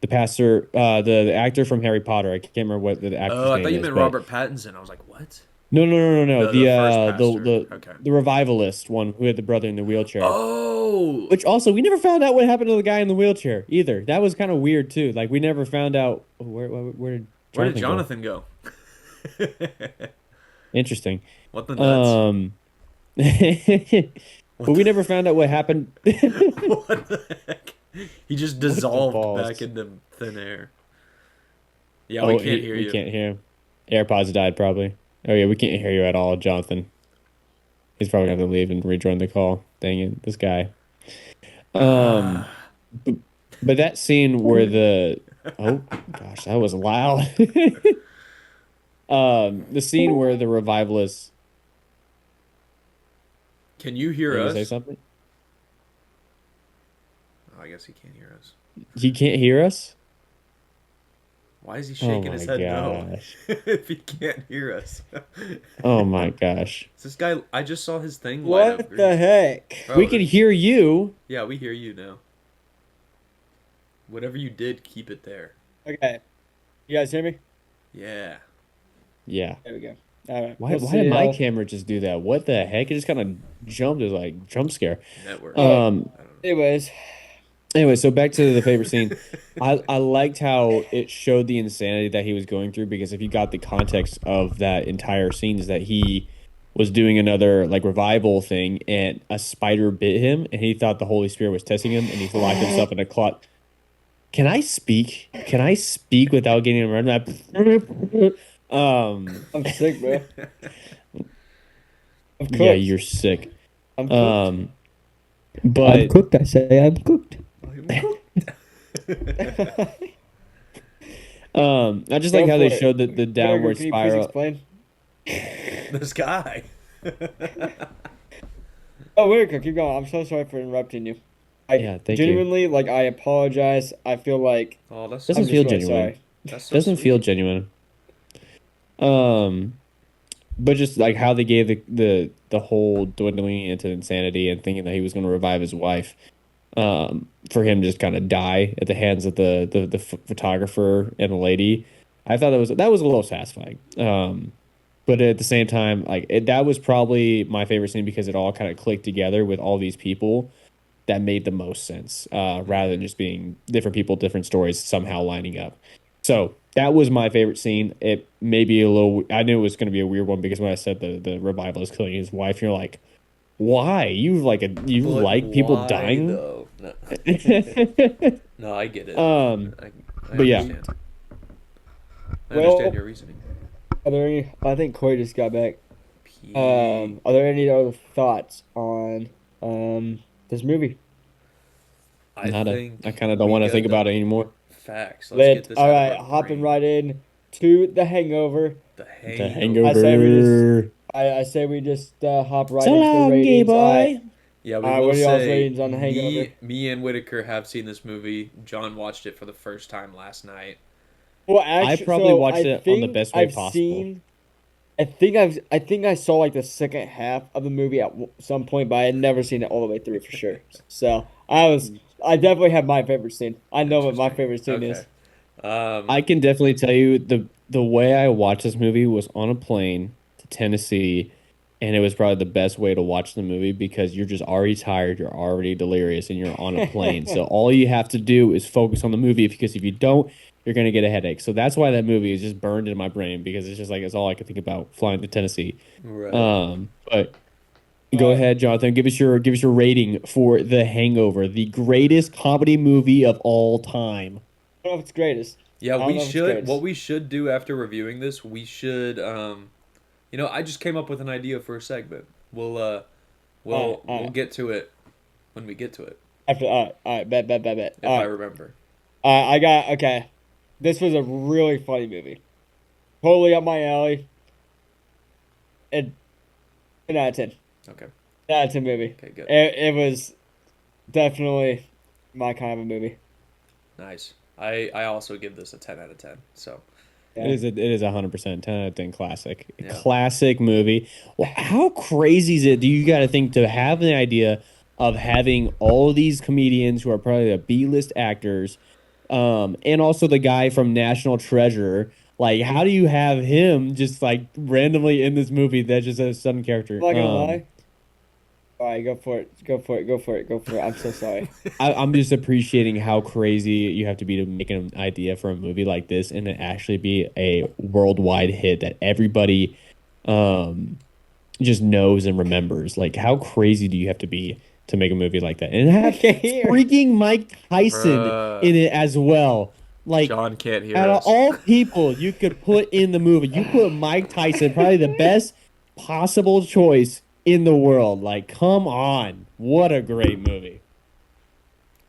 Speaker 2: The pastor, the actor from Harry Potter. I can't remember what the
Speaker 3: Oh,
Speaker 2: actor's
Speaker 3: I thought
Speaker 2: name
Speaker 3: you
Speaker 2: is,
Speaker 3: meant
Speaker 2: but
Speaker 3: Robert Pattinson. I was like, what?
Speaker 2: no, no, no, no, no.
Speaker 3: The first pastor.
Speaker 2: The
Speaker 3: Okay.
Speaker 2: the revivalist one who had the brother in the wheelchair.
Speaker 3: Oh,
Speaker 2: Which also we never found out what happened to the guy in the wheelchair either. That was kind of weird too. Like we never found out where did
Speaker 3: where did
Speaker 2: Jonathan go?
Speaker 3: Jonathan go?
Speaker 2: Interesting.
Speaker 3: What the nuts?
Speaker 2: Um, but
Speaker 3: What
Speaker 2: we
Speaker 3: the,
Speaker 2: never found out what happened.
Speaker 3: what the heck? He just
Speaker 2: What the
Speaker 3: dissolved
Speaker 2: balls?
Speaker 3: back into thin air. Yeah, we
Speaker 2: Oh,
Speaker 3: can't hear
Speaker 2: we
Speaker 3: you.
Speaker 2: can't hear him. AirPods died probably. Oh yeah, we can't hear you at all, Jonathan. He's probably gonna have to leave and rejoin the call. Dang it, this guy. Um, b- but that scene where the oh gosh, that was loud. The scene where the revivalists.
Speaker 3: Can you
Speaker 2: Are
Speaker 3: hear
Speaker 2: you gonna say
Speaker 3: us?
Speaker 2: something?
Speaker 3: Oh, I guess he can't hear us.
Speaker 2: He can't hear us.
Speaker 3: Why is he
Speaker 2: Oh
Speaker 3: shaking
Speaker 2: my
Speaker 3: his head no?
Speaker 2: gosh.
Speaker 3: If he can't hear us.
Speaker 2: Oh my gosh.
Speaker 3: This guy, I just saw his thing light up
Speaker 1: What
Speaker 3: green.
Speaker 1: the heck?
Speaker 3: Oh,
Speaker 2: We could hear you.
Speaker 3: yeah, we hear you now. Whatever you did, keep it there.
Speaker 1: Okay. You guys hear me?
Speaker 3: Yeah.
Speaker 2: Yeah.
Speaker 1: There we go. All right.
Speaker 2: Why
Speaker 1: We'll
Speaker 2: why did
Speaker 1: see
Speaker 2: my
Speaker 1: how.
Speaker 2: camera just do that? What the heck? It just kind of jumped as like jump scare.
Speaker 3: Network.
Speaker 1: All right.
Speaker 2: Um
Speaker 3: I don't
Speaker 1: Anyways,
Speaker 2: anyway, so back to the favorite scene. I liked how it showed the insanity that he was going through because if you got the context of that entire scene is that he was doing another like revival thing and a spider bit him and he thought the Holy Spirit was testing him and he locked himself in a closet. Can I speak? Can I speak without getting a run?
Speaker 1: I'm sick, bro.
Speaker 3: know.
Speaker 1: I'm
Speaker 2: Yeah,
Speaker 1: cooked.
Speaker 2: you're sick.
Speaker 1: I'm cooked.
Speaker 2: Um,
Speaker 1: I'm
Speaker 2: but
Speaker 1: cooked. I say I'm cooked.
Speaker 2: I just like
Speaker 1: Go
Speaker 2: how they
Speaker 1: for it.
Speaker 2: showed the
Speaker 1: Whitaker,
Speaker 2: downward
Speaker 1: can you please
Speaker 2: spiral.
Speaker 1: explain?
Speaker 3: This guy.
Speaker 1: Oh, Whitaker, keep going. I'm so sorry for interrupting you. Like,
Speaker 2: Yeah, thank you.
Speaker 1: genuinely, like, I apologize. I feel like
Speaker 3: Oh, that's so
Speaker 2: Doesn't
Speaker 1: I'm just
Speaker 2: feel
Speaker 1: really
Speaker 3: sweet.
Speaker 2: genuine.
Speaker 1: sorry.
Speaker 3: That's so
Speaker 2: Doesn't feel
Speaker 3: sweet.
Speaker 2: genuine. Um, but just like how they gave the whole dwindling into insanity and thinking that he was going to revive his wife, for him to just kind of die at the hands of the photographer and the lady. I thought that was a little satisfying. But at the same time, that was probably my favorite scene because it all kind of clicked together with all these people that made the most sense, rather than
Speaker 3: Hmm.
Speaker 2: just being different people, different stories somehow lining up. So that was my favorite scene. It may be a little. I knew it was going to be a weird one because when I said the revivalist killing his wife, you're like, why? You
Speaker 3: But
Speaker 2: like people
Speaker 3: why
Speaker 2: dying?
Speaker 3: though? No. No, I get it.
Speaker 2: um,
Speaker 3: I, I
Speaker 2: but yeah,
Speaker 3: understand. I understand
Speaker 1: Well,
Speaker 3: your reasoning.
Speaker 1: are there any? I think Corey just got back.
Speaker 3: P.
Speaker 1: Are there any other thoughts on this movie?
Speaker 3: I
Speaker 2: nada. I
Speaker 3: think
Speaker 2: kind of don't
Speaker 3: we
Speaker 2: want to think
Speaker 3: got the
Speaker 2: about it anymore.
Speaker 3: facts. Let's get
Speaker 1: Lit.
Speaker 3: this
Speaker 1: All
Speaker 3: out of
Speaker 1: right,
Speaker 3: our
Speaker 1: hopping
Speaker 3: brain.
Speaker 1: right in to The Hangover.
Speaker 3: The
Speaker 2: The
Speaker 1: I
Speaker 3: Hangover.
Speaker 1: say we just,
Speaker 2: Hangover.
Speaker 1: I say we just hop right
Speaker 2: So
Speaker 1: into the
Speaker 2: long, gay
Speaker 1: ratings.
Speaker 2: boy.
Speaker 3: Yeah, we
Speaker 1: What
Speaker 3: will
Speaker 1: are y'all's
Speaker 3: say
Speaker 1: ratings on The Hangover?
Speaker 3: me and Whitaker have seen this movie. John watched it for the first time last night.
Speaker 1: Well,
Speaker 2: I
Speaker 1: actually,
Speaker 2: probably
Speaker 1: so
Speaker 2: watched
Speaker 1: I
Speaker 2: it on the
Speaker 1: think
Speaker 2: best way
Speaker 1: I've
Speaker 2: possible.
Speaker 1: seen. I think I saw like the second half of the movie at some point, but I had never seen it all the way through for sure. So I definitely have my favorite scene. I know what my
Speaker 3: Interesting.
Speaker 1: favorite scene
Speaker 3: Okay.
Speaker 1: is.
Speaker 2: I can definitely tell you the way I watched this movie was on a plane to Tennessee, and it was probably the best way to watch the movie because you're just already tired, you're already delirious, and you're on a plane. So all you have to do is focus on the movie because if you don't, you're gonna get a headache. So that's why that movie is just burned in my brain because it's just like it's all I could think about flying to Tennessee.
Speaker 3: Right.
Speaker 2: But go
Speaker 1: Right.
Speaker 2: ahead, Jonathan. Give us your rating for The Hangover, the greatest comedy movie of all time.
Speaker 1: I don't know if it's greatest.
Speaker 3: Yeah,
Speaker 1: I don't
Speaker 3: we
Speaker 1: know if it's
Speaker 3: should. What
Speaker 1: greatest.
Speaker 3: we should do after reviewing this, we should. I just came up with an idea for a segment. We'll
Speaker 1: All right,
Speaker 3: we'll get to it when we get to it,
Speaker 1: all right, bet.
Speaker 3: if I remember.
Speaker 1: I got okay. This was a really funny movie. Totally up my alley. And 10 out of 10.
Speaker 3: Okay.
Speaker 1: 10 out of 10 movie.
Speaker 3: Okay. Good.
Speaker 1: It was definitely my kind of a movie.
Speaker 3: Nice. I also give this a 10 out of 10. So
Speaker 2: It
Speaker 1: Yeah.
Speaker 2: is 100% 10 out of 10 classic.
Speaker 3: yeah.
Speaker 2: Classic movie. Well, how crazy is it do you got to think to have the idea of having all of these comedians who are probably the B-list actors, and also the guy from National Treasure. Like, how do you have him just like randomly in this movie that's just a sudden character?
Speaker 1: I'm not gonna lie. All right, go for it. Go for it. Go for it. Go for it. I'm so sorry.
Speaker 2: I'm just appreciating how crazy you have to be to make an idea for a movie like this and it actually be a worldwide hit that everybody um just knows and remembers. Like, how crazy do you have to be to make a movie like that and
Speaker 1: I
Speaker 2: have
Speaker 1: can't hear.
Speaker 2: freaking Mike Tyson
Speaker 3: Bruh.
Speaker 2: in it as well? Like,
Speaker 3: John can't hear
Speaker 2: out of
Speaker 3: us.
Speaker 2: all people you could put in the movie, you put Mike Tyson, probably the best possible choice in the world. Like, come on, what a great movie!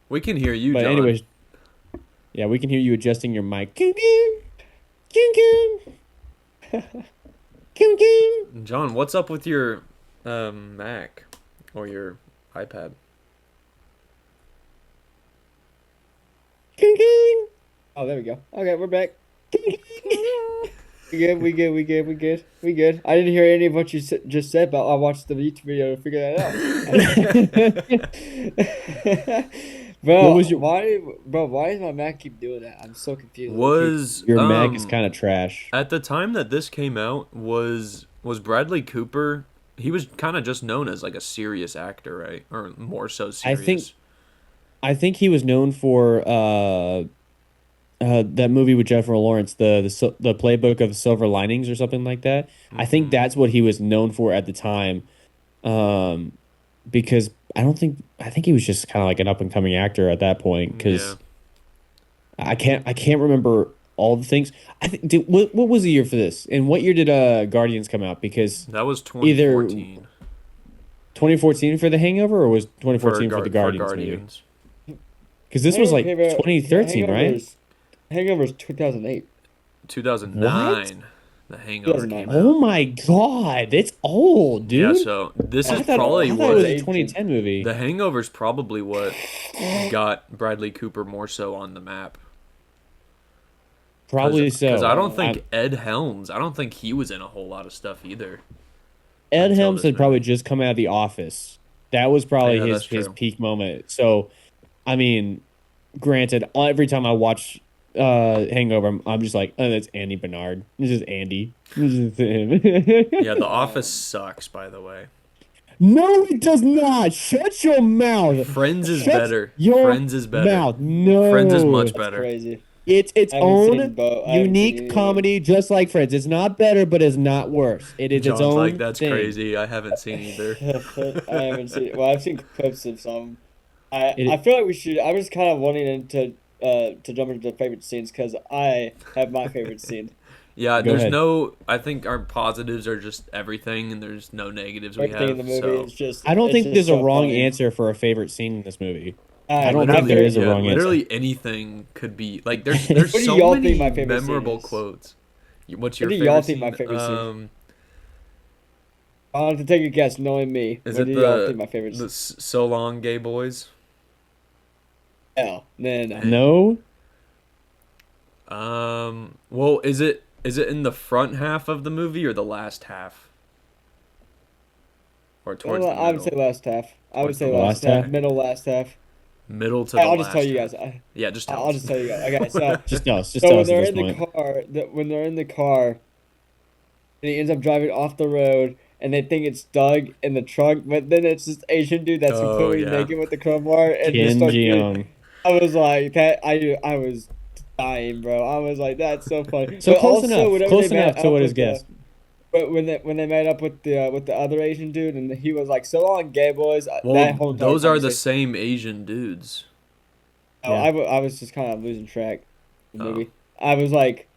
Speaker 3: We can hear you,
Speaker 2: But
Speaker 3: John.
Speaker 2: anyways, yeah, we can hear you adjusting your mic. King, king, king, king, king, king,
Speaker 3: John, what's up with your Mac or your iPad?
Speaker 2: king, king.
Speaker 1: Oh, there we go. Okay, we're back. We good. I didn't hear any of what you just said, but I watched the YouTube video to figure that out. Bro,
Speaker 2: What was your
Speaker 1: why does my Mac keep doing that? I'm so confused.
Speaker 3: Was
Speaker 2: your Mac is kind of trash.
Speaker 3: at the time that this came out, was Bradley Cooper? He was kind of just known as like a serious actor, right? Or more so
Speaker 2: I think
Speaker 3: serious.
Speaker 2: I think he was known for that movie with Jennifer Lawrence, the Playbook of the Silver Linings or something like that. I think
Speaker 3: Hmm.
Speaker 2: that's what he was known for at the time. Um, because I think he was just kind of like an up and coming actor at that point.
Speaker 3: Yeah,
Speaker 2: Because I can't remember all the things. I think what was the year for this? And what year did Guardians come out? Because
Speaker 3: that was
Speaker 2: either
Speaker 3: 2014
Speaker 2: 2014 for The Hangover or was
Speaker 3: for
Speaker 2: 2014 for the
Speaker 3: For
Speaker 2: Guardians movie?
Speaker 3: Guardians.
Speaker 2: Because this was like 2013, right?
Speaker 1: Hangover's 2008.
Speaker 2: What?
Speaker 3: 2009, The Hangover
Speaker 1: 2009.
Speaker 3: came
Speaker 2: Oh
Speaker 3: out.
Speaker 2: my God, that's old,
Speaker 3: Yeah,
Speaker 2: dude.
Speaker 3: so this is
Speaker 1: I thought
Speaker 3: probably
Speaker 2: I thought it was a
Speaker 3: what
Speaker 1: 2018.
Speaker 2: 2010 movie.
Speaker 3: The Hangover's probably what got Bradley Cooper more so on the map.
Speaker 2: Probably
Speaker 3: Cause I
Speaker 2: so.
Speaker 3: don't
Speaker 2: I,
Speaker 3: think Ed Helms, I don't think he was in a whole lot of stuff either
Speaker 2: Ed
Speaker 3: until
Speaker 2: Helms
Speaker 3: this
Speaker 2: had probably
Speaker 3: movie.
Speaker 2: just come out of The Office. That was probably
Speaker 3: Yeah, that's
Speaker 2: his
Speaker 3: true.
Speaker 2: peak moment. So, I mean, granted, every time I watch Hangover, I'm just like, oh, that's Andy Bernard. This is Andy. This is
Speaker 3: Yeah,
Speaker 2: him.
Speaker 3: The Office
Speaker 1: Um,
Speaker 3: sucks, by the way.
Speaker 2: No, it does not. Shut your mouth.
Speaker 3: Friends is
Speaker 2: Shut
Speaker 3: better.
Speaker 2: your
Speaker 3: Friends is better.
Speaker 2: mouth.
Speaker 3: Friends is
Speaker 2: No.
Speaker 3: much
Speaker 1: that's
Speaker 3: better.
Speaker 1: crazy.
Speaker 2: It's its
Speaker 1: I haven't seen
Speaker 2: own
Speaker 1: both. I haven't seen
Speaker 2: unique
Speaker 1: any of them.
Speaker 2: comedy, just like Friends. It's not better, but it's not worse. It is its
Speaker 3: John's like,
Speaker 2: own
Speaker 3: that's
Speaker 2: thing.
Speaker 3: crazy. I haven't seen either.
Speaker 1: I haven't seen. Well, I've seen clips of some. I
Speaker 2: It
Speaker 1: feel like we should. I was kind of wanting to jump into the favorite scenes because I have my favorite scene.
Speaker 3: Yeah,
Speaker 2: go
Speaker 3: there's
Speaker 2: ahead.
Speaker 3: no. I think our positives are just everything, and there's no negatives we
Speaker 1: Everything in the
Speaker 3: have.
Speaker 1: movie
Speaker 3: So
Speaker 1: is just
Speaker 2: I don't
Speaker 1: it's
Speaker 2: think
Speaker 1: just
Speaker 2: there's a
Speaker 1: so
Speaker 2: wrong
Speaker 1: funny.
Speaker 2: answer for a favorite scene in this movie. I
Speaker 1: I
Speaker 2: don't
Speaker 1: my
Speaker 2: think there
Speaker 3: literally,
Speaker 2: is a
Speaker 1: favorite.
Speaker 3: yeah,
Speaker 2: wrong answer.
Speaker 3: literally anything could be like. There's
Speaker 1: What do
Speaker 3: so
Speaker 1: y'all think my
Speaker 3: many
Speaker 1: favorite scene
Speaker 3: memorable
Speaker 1: is?
Speaker 3: quotes. What's
Speaker 1: What
Speaker 3: your
Speaker 1: do y'all
Speaker 3: favorite
Speaker 1: think my
Speaker 3: scene?
Speaker 1: favorite scene? I'll have to take a guess, knowing me.
Speaker 3: Is
Speaker 1: What
Speaker 3: it
Speaker 1: do y'all think my favorite?
Speaker 3: the so long gay boys?
Speaker 1: Hell, no.
Speaker 3: Dang.
Speaker 2: No,
Speaker 3: Well, is it in the front half of the movie or the last half, or towards
Speaker 1: Well,
Speaker 3: the
Speaker 1: I would say
Speaker 3: middle?
Speaker 1: last half. I would
Speaker 3: Towards the
Speaker 1: say
Speaker 2: the
Speaker 3: middle.
Speaker 1: last
Speaker 2: last
Speaker 1: half,
Speaker 2: half.
Speaker 3: Okay.
Speaker 1: middle last half.
Speaker 3: Middle to the
Speaker 1: I'll just tell
Speaker 3: last
Speaker 1: you guys.
Speaker 3: half. Yeah, just tell
Speaker 1: I'll
Speaker 3: us.
Speaker 1: just tell you guys. Okay, so
Speaker 2: Just
Speaker 1: so
Speaker 2: tell
Speaker 1: when
Speaker 2: us at
Speaker 1: they're
Speaker 2: this
Speaker 1: in the
Speaker 2: point.
Speaker 1: car, when they're in the car, and he ends up driving off the road, and they think it's Doug in the trunk, but then it's this Asian dude that's
Speaker 3: Oh
Speaker 1: completely
Speaker 3: yeah.
Speaker 1: naked with the crowbar and just
Speaker 2: Kim
Speaker 1: starts doing.
Speaker 2: Jeong.
Speaker 1: I was like that. I was dying, bro. I was like, that's so funny.
Speaker 2: So
Speaker 1: But also, whenever they
Speaker 2: close
Speaker 1: met
Speaker 2: enough to
Speaker 1: up
Speaker 2: what his
Speaker 1: with
Speaker 2: guess.
Speaker 1: but when they met up with the other Asian dude, and he was like, "So long, gay boys." That
Speaker 3: Well,
Speaker 1: whole entire
Speaker 3: those are the
Speaker 1: conversation.
Speaker 3: same Asian dudes.
Speaker 1: Oh,
Speaker 2: Yeah.
Speaker 1: I was just kind of losing track of the
Speaker 3: Oh,
Speaker 1: movie. I was like,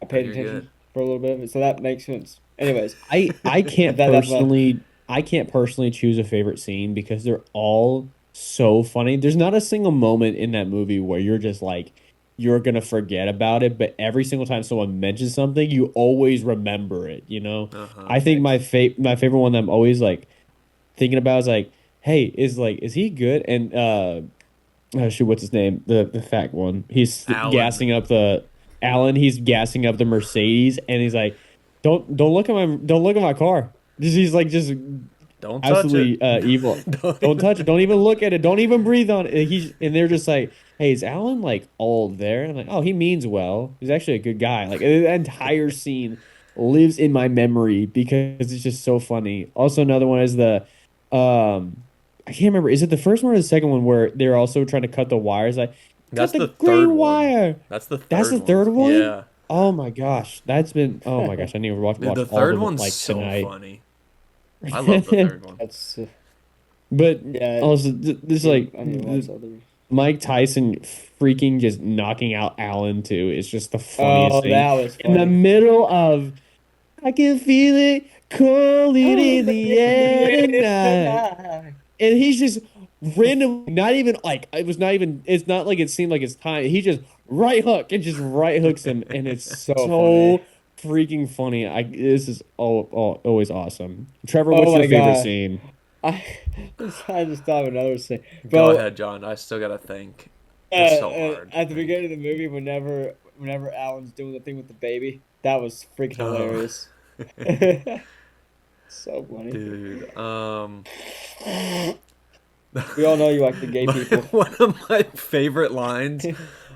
Speaker 1: I
Speaker 3: no,
Speaker 1: paid
Speaker 3: you're good.
Speaker 1: attention for a little bit of it, so that makes sense. Anyways,
Speaker 2: I can't
Speaker 1: that's my
Speaker 2: personally choose a favorite scene because they're all so funny. There's not a single moment in that movie where you're just like you're gonna forget about it, but every single time someone mentions something, you always remember it, you know?
Speaker 3: Uh-huh.
Speaker 2: I think
Speaker 1: facts.
Speaker 2: my favorite one that I'm always like thinking about is like, hey, is he good? And oh shoot, what's his name? The fat one. He's
Speaker 3: Alan,
Speaker 2: gassing up the Alan. He's gassing up the Mercedes, and he's like, don't look at my car." He's like just
Speaker 3: don't touch it.
Speaker 2: absolutely evil.
Speaker 3: Don't
Speaker 2: Don't touch it.
Speaker 3: even-
Speaker 2: Don't even look at it. Don't even breathe on it. And they're just like, "Hey, is Alan like all there?" And I'm like, "Oh, he means well. He's actually a good guy." Like the entire scene lives in my memory because it's just so funny. Also, another one is the um I can't remember. Is it the first one or the second one where they're also trying to cut the wires? Like, cut
Speaker 3: That's
Speaker 2: the
Speaker 3: the third
Speaker 2: green
Speaker 3: one.
Speaker 2: wire.
Speaker 3: That's the
Speaker 2: That's
Speaker 3: third
Speaker 2: the
Speaker 3: one.
Speaker 2: third one?
Speaker 3: Yeah.
Speaker 2: Oh my gosh. That's been oh my gosh. I need to
Speaker 3: Dude,
Speaker 2: watch
Speaker 3: the
Speaker 2: all
Speaker 3: third
Speaker 2: of them
Speaker 3: one's
Speaker 2: like
Speaker 3: so
Speaker 2: tonight.
Speaker 3: funny. I love the third one.
Speaker 1: That's
Speaker 2: But
Speaker 1: yeah.
Speaker 2: also this like
Speaker 1: I need to watch other.
Speaker 2: Mike Tyson freaking just knocking out Allen too is just the funniest
Speaker 1: Oh,
Speaker 2: thing.
Speaker 1: that was
Speaker 2: In the
Speaker 1: funny.
Speaker 2: middle of I can feel it calling in the air tonight. And he's just random, not even like it was not even. It's not like it seemed like it's time. He just right hook and just right hooks him, and it's
Speaker 1: So
Speaker 2: so
Speaker 1: funny.
Speaker 2: freaking funny. This is always awesome. Trevor, what's
Speaker 1: Oh
Speaker 2: your
Speaker 1: my
Speaker 2: favorite
Speaker 1: god.
Speaker 2: scene?
Speaker 1: I I just thought of another thing,
Speaker 3: Go
Speaker 1: bro.
Speaker 3: ahead, John. I still gotta think. It's so hard to
Speaker 1: At the
Speaker 3: think.
Speaker 1: beginning of the movie, whenever Alan's doing the thing with the baby, that was freaking
Speaker 3: Oh,
Speaker 1: hilarious. So funny.
Speaker 3: dude.
Speaker 1: We all know you like the gay people.
Speaker 3: One of my favorite lines,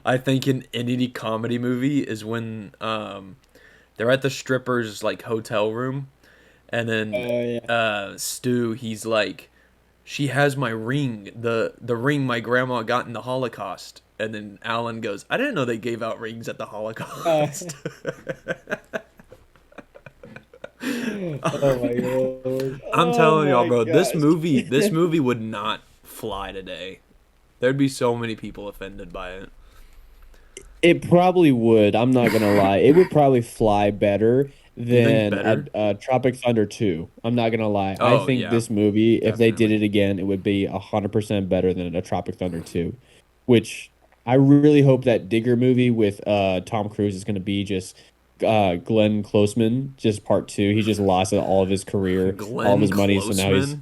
Speaker 3: I think, in any comedy movie is when they're at the stripper's like hotel room, and
Speaker 1: Oh
Speaker 3: then
Speaker 1: yeah.
Speaker 3: Stu, he's like, "She has my ring, the ring my grandma got in the Holocaust." And then Alan goes, "I didn't know they gave out rings at the
Speaker 1: Uh,
Speaker 3: Holocaust."
Speaker 1: oh my lord.
Speaker 3: I'm
Speaker 1: Oh
Speaker 3: telling y'all,
Speaker 1: my
Speaker 3: bro,
Speaker 1: gosh.
Speaker 3: this movie would not fly today. There'd be so many people offended by it.
Speaker 2: It probably would. I'm not gonna lie. It would probably fly better
Speaker 3: You think
Speaker 2: than
Speaker 3: better?
Speaker 2: Tropic Thunder 2. I'm not gonna lie. I
Speaker 3: Oh
Speaker 2: think
Speaker 3: yeah,
Speaker 2: this movie, if they did
Speaker 3: definitely.
Speaker 2: it again, it would be 100% better than a Tropic Thunder 2. Which I really hope that Digger movie with Tom Cruise is gonna be just Glenn Closeman, just part two. He just lost all of his career, all of
Speaker 3: Glenn
Speaker 2: his money, so now he's
Speaker 3: Closeman.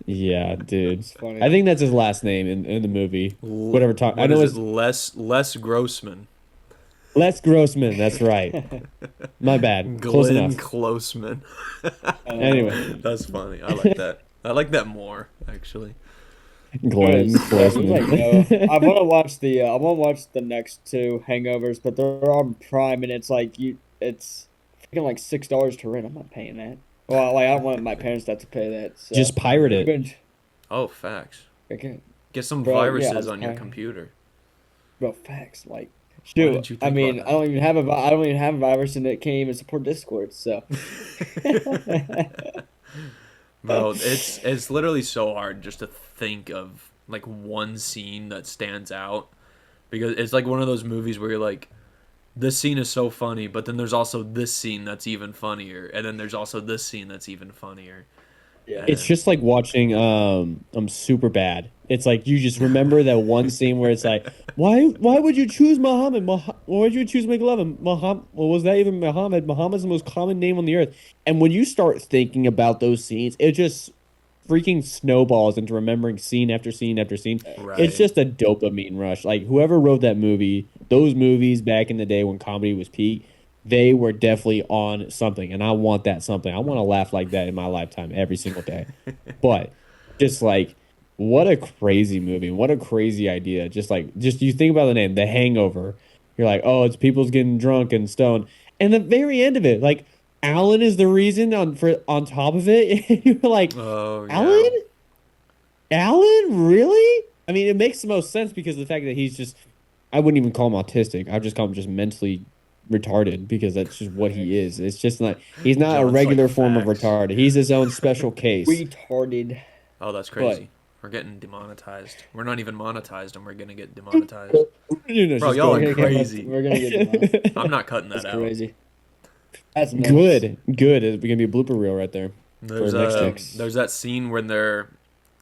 Speaker 2: yeah, dude.
Speaker 1: It's funny.
Speaker 2: I think that's his last name in the movie. Whatever Tom, I
Speaker 3: What
Speaker 2: know
Speaker 3: is it?
Speaker 2: it's
Speaker 3: Les Grossman.
Speaker 2: Les Grossman. That's right. My bad. Close
Speaker 3: Glenn
Speaker 2: enough.
Speaker 3: Closeman.
Speaker 2: Anyway,
Speaker 3: That's funny. I like that. I like that more actually.
Speaker 2: Glenn
Speaker 1: There's like no.
Speaker 2: Closeman.
Speaker 1: I want to watch the. I want to watch the next two Hangovers, but they're on Prime, and it's like you. It's freaking like $6 to rent. I'm not paying that. Well, like I don't want my parents to have to pay that. So
Speaker 2: Just pirate
Speaker 1: we've
Speaker 2: it.
Speaker 1: been.
Speaker 3: Oh, facts.
Speaker 1: Okay,
Speaker 3: Get some
Speaker 1: bro. Yeah, I'll
Speaker 3: viruses
Speaker 1: just
Speaker 3: on your
Speaker 1: pay.
Speaker 3: computer.
Speaker 1: Bro, facts. Like,
Speaker 3: Why
Speaker 1: shoot.
Speaker 3: didn't you
Speaker 1: I
Speaker 3: think
Speaker 1: mean,
Speaker 3: about
Speaker 1: I don't even have a. I don't even have a virus, and it can't even support Discord. So.
Speaker 3: that? Bro, it's literally so hard just to think of like one scene that stands out because it's like one of those movies where you're like, this scene is so funny, but then there's also this scene that's even funnier, and then there's also this scene that's even funnier.
Speaker 1: Yeah.
Speaker 2: It's
Speaker 3: And
Speaker 2: just like watching Super Bad. It's like you just remember that one scene where it's like, why would you choose Muhammad? Why would you choose McLovin? Muhammad, well, was that even Muhammad? Muhammad's the most common name on the earth. And when you start thinking about those scenes, it just freaking snowballs into remembering scene after scene after scene. It's
Speaker 3: right.
Speaker 2: just a dopamine rush. Like whoever wrote that movie, those movies back in the day when comedy was peak, they were definitely on something. And I want that something. I want to laugh like that in my lifetime every single day. But just like what a crazy movie. What a crazy idea. Just you think about the name, The Hangover. You're like, oh, it's people's getting drunk and stoned. And the very end of it, like Alan is the reason on top of it. You're like,
Speaker 3: Oh yeah.
Speaker 2: Alan? Alan? Really? I mean, it makes the most sense because of the fact that he's just, I wouldn't even call him autistic. I'd just call him just mentally retarded because that's just what he is. It's just not, he's not a
Speaker 3: John's like
Speaker 2: regular form of
Speaker 3: facts.
Speaker 2: retarded. He's his own special case.
Speaker 1: Retarded.
Speaker 3: Oh, that's
Speaker 2: But,
Speaker 3: crazy. We're getting demonetized. We're not even monetized, and we're gonna get demonetized.
Speaker 2: you know,
Speaker 3: Bro,
Speaker 2: just
Speaker 3: y'all
Speaker 1: We're
Speaker 3: are
Speaker 1: gonna
Speaker 2: going.
Speaker 1: get.
Speaker 3: crazy.
Speaker 1: We're gonna get demolished.
Speaker 3: I'm not cutting
Speaker 1: That's
Speaker 3: that out.
Speaker 1: crazy. That's nuts.
Speaker 2: Good. It's going to be a blooper reel right there for next year.
Speaker 1: Facts.
Speaker 3: There's that scene when they're,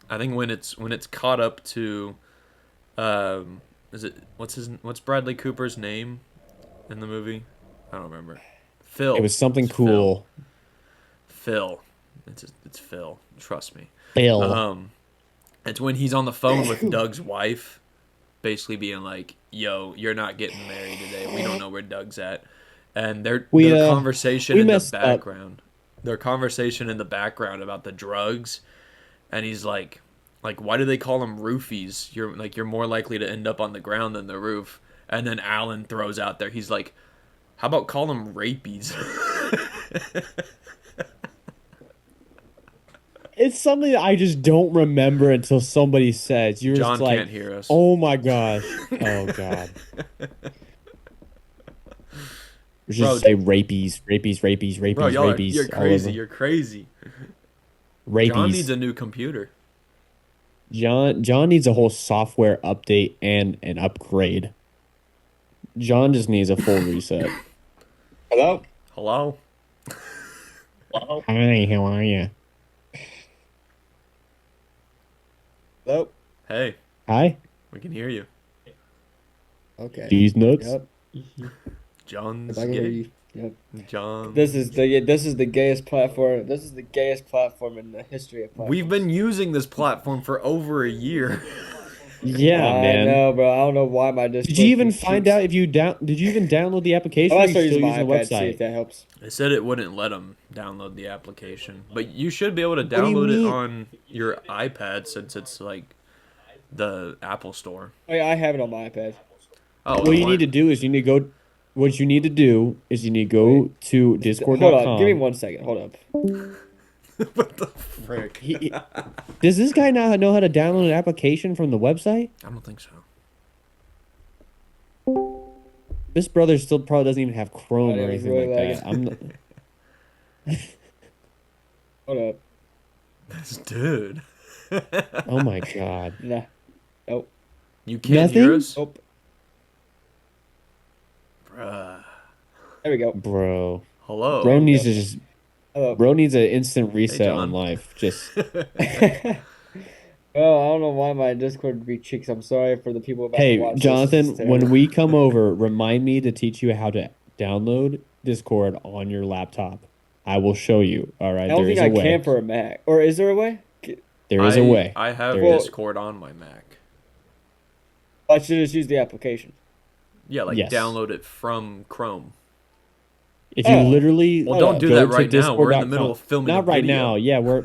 Speaker 3: I think when it's caught up to, is it what's Bradley Cooper's name in the movie? I don't remember.
Speaker 2: It
Speaker 3: Phil.
Speaker 2: was something
Speaker 3: It's Phil.
Speaker 2: cool.
Speaker 3: Phil. It's Phil. Trust me.
Speaker 2: Bill.
Speaker 3: Um, it's when he's on the phone with Doug's wife, basically being like, "Yo, you're not getting married today. We don't know where Doug's at." And
Speaker 2: We
Speaker 3: their
Speaker 2: uh
Speaker 3: conversation
Speaker 2: we
Speaker 3: in the
Speaker 2: messed up.
Speaker 3: background, their conversation in the background about the drugs, and he's like, why do they call them roofies? You're more likely to end up on the ground than the roof. And then Alan throws out there, he's like, how about call them rapies?
Speaker 2: It's something that I just don't remember until somebody says. You're just
Speaker 3: John
Speaker 2: like,
Speaker 3: can't hear us.
Speaker 2: oh my gosh. Oh God. We should
Speaker 3: Bro,
Speaker 2: just say rapies,
Speaker 3: bro, you're
Speaker 2: all
Speaker 3: crazy.
Speaker 2: over.
Speaker 3: You're crazy. John needs
Speaker 2: Rapies.
Speaker 3: a new computer.
Speaker 2: John needs a whole software update and an upgrade. John just needs a full reset.
Speaker 1: Hello.
Speaker 3: Hello?
Speaker 2: Hi, how are you?
Speaker 1: Hello.
Speaker 3: Hey,
Speaker 2: Hi,
Speaker 3: we can hear you.
Speaker 1: Okay.
Speaker 2: these nuts.
Speaker 1: Yep.
Speaker 3: John's
Speaker 1: I can hear
Speaker 3: gay.
Speaker 1: you. Yep.
Speaker 3: John.
Speaker 1: This is the gayest platform. This is the gayest platform in the history of
Speaker 3: We've
Speaker 1: platforms.
Speaker 3: been using this platform for over a year.
Speaker 2: Yeah,
Speaker 1: I
Speaker 2: man.
Speaker 1: know, bro. I don't know why my
Speaker 2: Did you
Speaker 1: Discord
Speaker 2: even
Speaker 1: keeps
Speaker 2: find
Speaker 1: cheeks.
Speaker 2: out if you Did you even download the
Speaker 1: I
Speaker 2: application, or are
Speaker 1: might
Speaker 2: you
Speaker 1: start
Speaker 2: still
Speaker 1: using my
Speaker 2: using the
Speaker 1: iPad to see if
Speaker 2: website?
Speaker 1: that helps.
Speaker 3: It said it wouldn't let him download the application, but you should be able to
Speaker 2: What do you
Speaker 3: download it
Speaker 2: mean?
Speaker 3: on your iPad since it's like the Apple Store.
Speaker 1: Oh, yeah, I have it on my iPad.
Speaker 3: Oh,
Speaker 2: What
Speaker 3: then
Speaker 2: you
Speaker 3: why?
Speaker 2: need to do is you need to go. What you need to do is you need to
Speaker 1: Wait,
Speaker 2: go to
Speaker 1: hold on. Give me
Speaker 2: discord.com.
Speaker 1: 1 second. Hold up.
Speaker 3: What the frick?
Speaker 2: Does this guy not know how to download an application from the website?
Speaker 3: I don't think so.
Speaker 2: This brother still probably doesn't even have
Speaker 1: God,
Speaker 2: Chrome or
Speaker 1: it was
Speaker 2: anything
Speaker 1: really
Speaker 2: like that.
Speaker 1: lagging. Hold up.
Speaker 3: This dude.
Speaker 2: Oh my god.
Speaker 1: Nah. Nope.
Speaker 3: You can't hear
Speaker 2: Nothing?
Speaker 3: us?
Speaker 1: Nope.
Speaker 3: Bruh.
Speaker 1: There we go.
Speaker 2: Bro.
Speaker 3: Hello.
Speaker 2: Bro
Speaker 1: There we
Speaker 2: needs
Speaker 1: go.
Speaker 2: to just
Speaker 1: Hello.
Speaker 2: Bro needs an instant
Speaker 3: Hey,
Speaker 2: reset on
Speaker 3: John.
Speaker 2: life. Just
Speaker 1: Well, I don't know why my Discord would be cheeks. I'm sorry for the people about to
Speaker 2: Hey,
Speaker 1: watch this. This is
Speaker 2: Jonathan, when
Speaker 1: terrible.
Speaker 2: we come over, remind me to teach you how to download Discord on your laptop. I will show you. All
Speaker 1: I
Speaker 2: right,
Speaker 1: don't
Speaker 2: there
Speaker 1: think
Speaker 2: is a
Speaker 1: I can
Speaker 2: way.
Speaker 1: for a Mac. Or is there a way?
Speaker 2: There is a way.
Speaker 3: I have
Speaker 2: There is.
Speaker 3: Discord on my Mac.
Speaker 1: I should just use the application.
Speaker 3: Yeah, like
Speaker 2: Yes.
Speaker 3: download it from Chrome.
Speaker 2: If you
Speaker 1: Oh.
Speaker 2: literally
Speaker 3: Well,
Speaker 1: Hold
Speaker 3: don't
Speaker 1: up.
Speaker 3: do
Speaker 2: go
Speaker 3: that
Speaker 2: to
Speaker 3: right now. We're in the middle
Speaker 2: discord.com.
Speaker 3: of filming a
Speaker 2: Not right
Speaker 3: video.
Speaker 2: now. Yeah, we're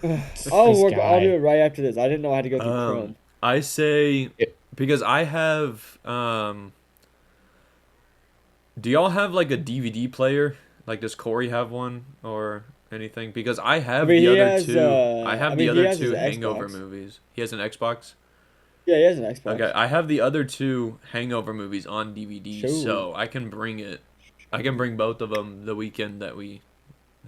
Speaker 1: I'll
Speaker 2: this
Speaker 1: work. I'll do
Speaker 2: guy.
Speaker 1: it right after this. I didn't know I had to go through Chrome.
Speaker 3: I say
Speaker 2: It-
Speaker 3: because I have do y'all have like a DVD player? Like does Corey have one or anything? Because I have
Speaker 1: mean,
Speaker 3: the
Speaker 1: he
Speaker 3: other
Speaker 1: has,
Speaker 3: two. I have the
Speaker 1: he
Speaker 3: other
Speaker 1: has his
Speaker 3: two Hangover
Speaker 1: Xbox.
Speaker 3: movies. He has an Xbox?
Speaker 1: Yeah, he has an Xbox.
Speaker 3: Okay, I have the other two Hangover movies on DVD,
Speaker 1: Sure.
Speaker 3: so I can bring it. I can bring both of them the weekend that we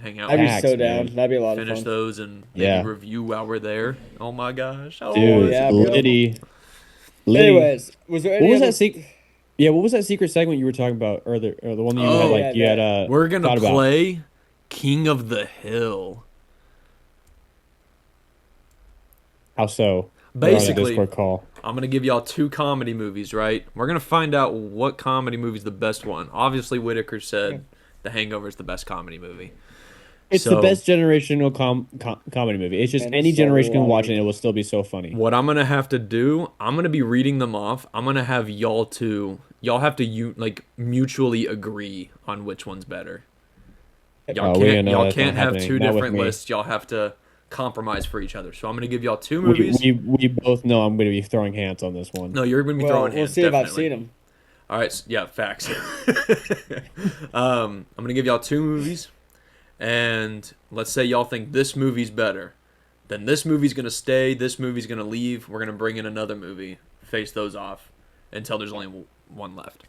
Speaker 3: hang out.
Speaker 1: I'd be
Speaker 2: Facts,
Speaker 1: so down.
Speaker 2: man.
Speaker 1: That'd be a lot of
Speaker 3: Finish
Speaker 1: fun.
Speaker 3: those and maybe
Speaker 2: Yeah.
Speaker 3: review while we're there. Oh my gosh. Oh,
Speaker 2: Dude,
Speaker 3: this
Speaker 1: yeah,
Speaker 3: is
Speaker 1: bro.
Speaker 2: Liddy. Liddy.
Speaker 1: Anyways, was there
Speaker 2: What
Speaker 1: any
Speaker 2: was
Speaker 1: other?
Speaker 2: that secret? Yeah, what was that secret segment you were talking about, or the one that you had
Speaker 3: Oh,
Speaker 2: like you had
Speaker 3: we're gonna
Speaker 2: thought about?
Speaker 3: play King of the Hill.
Speaker 2: How so? We're on a
Speaker 3: Basically,
Speaker 2: Discord call.
Speaker 3: I'm gonna give y'all two comedy movies, right? We're gonna find out what comedy movie's the best one. Obviously, Whitaker said The Hangover is the best comedy movie.
Speaker 2: It's
Speaker 3: So,
Speaker 2: the best generational comedy movie. It's just
Speaker 1: Man,
Speaker 2: any
Speaker 1: there's a
Speaker 2: generation can
Speaker 1: lot
Speaker 2: watch
Speaker 1: of-
Speaker 2: it and it will still be so funny.
Speaker 3: what I'm gonna have to do, I'm gonna be reading them off. I'm gonna have y'all two. Y'all have to like mutually agree on which one's better. Y'all
Speaker 2: Oh, we
Speaker 3: can't.
Speaker 2: know
Speaker 3: Y'all
Speaker 2: that's
Speaker 3: can't
Speaker 2: not
Speaker 3: have
Speaker 2: happening.
Speaker 3: two
Speaker 2: Not with
Speaker 3: different
Speaker 2: me.
Speaker 3: lists. Y'all have to compromise for each other. So I'm gonna give y'all two
Speaker 2: We,
Speaker 3: movies.
Speaker 2: we both know I'm going to be throwing hands on this one.
Speaker 3: No, you're gonna be
Speaker 1: Well,
Speaker 3: throwing
Speaker 1: we'll
Speaker 3: hands.
Speaker 1: see if I've
Speaker 3: Definitely.
Speaker 1: seen them.
Speaker 3: All right, yeah, facts. I'm gonna give y'all two movies, and let's say y'all think this movie's better. Then this movie's gonna stay. This movie's gonna leave. We're gonna bring in another movie. Face those off until there's only one left.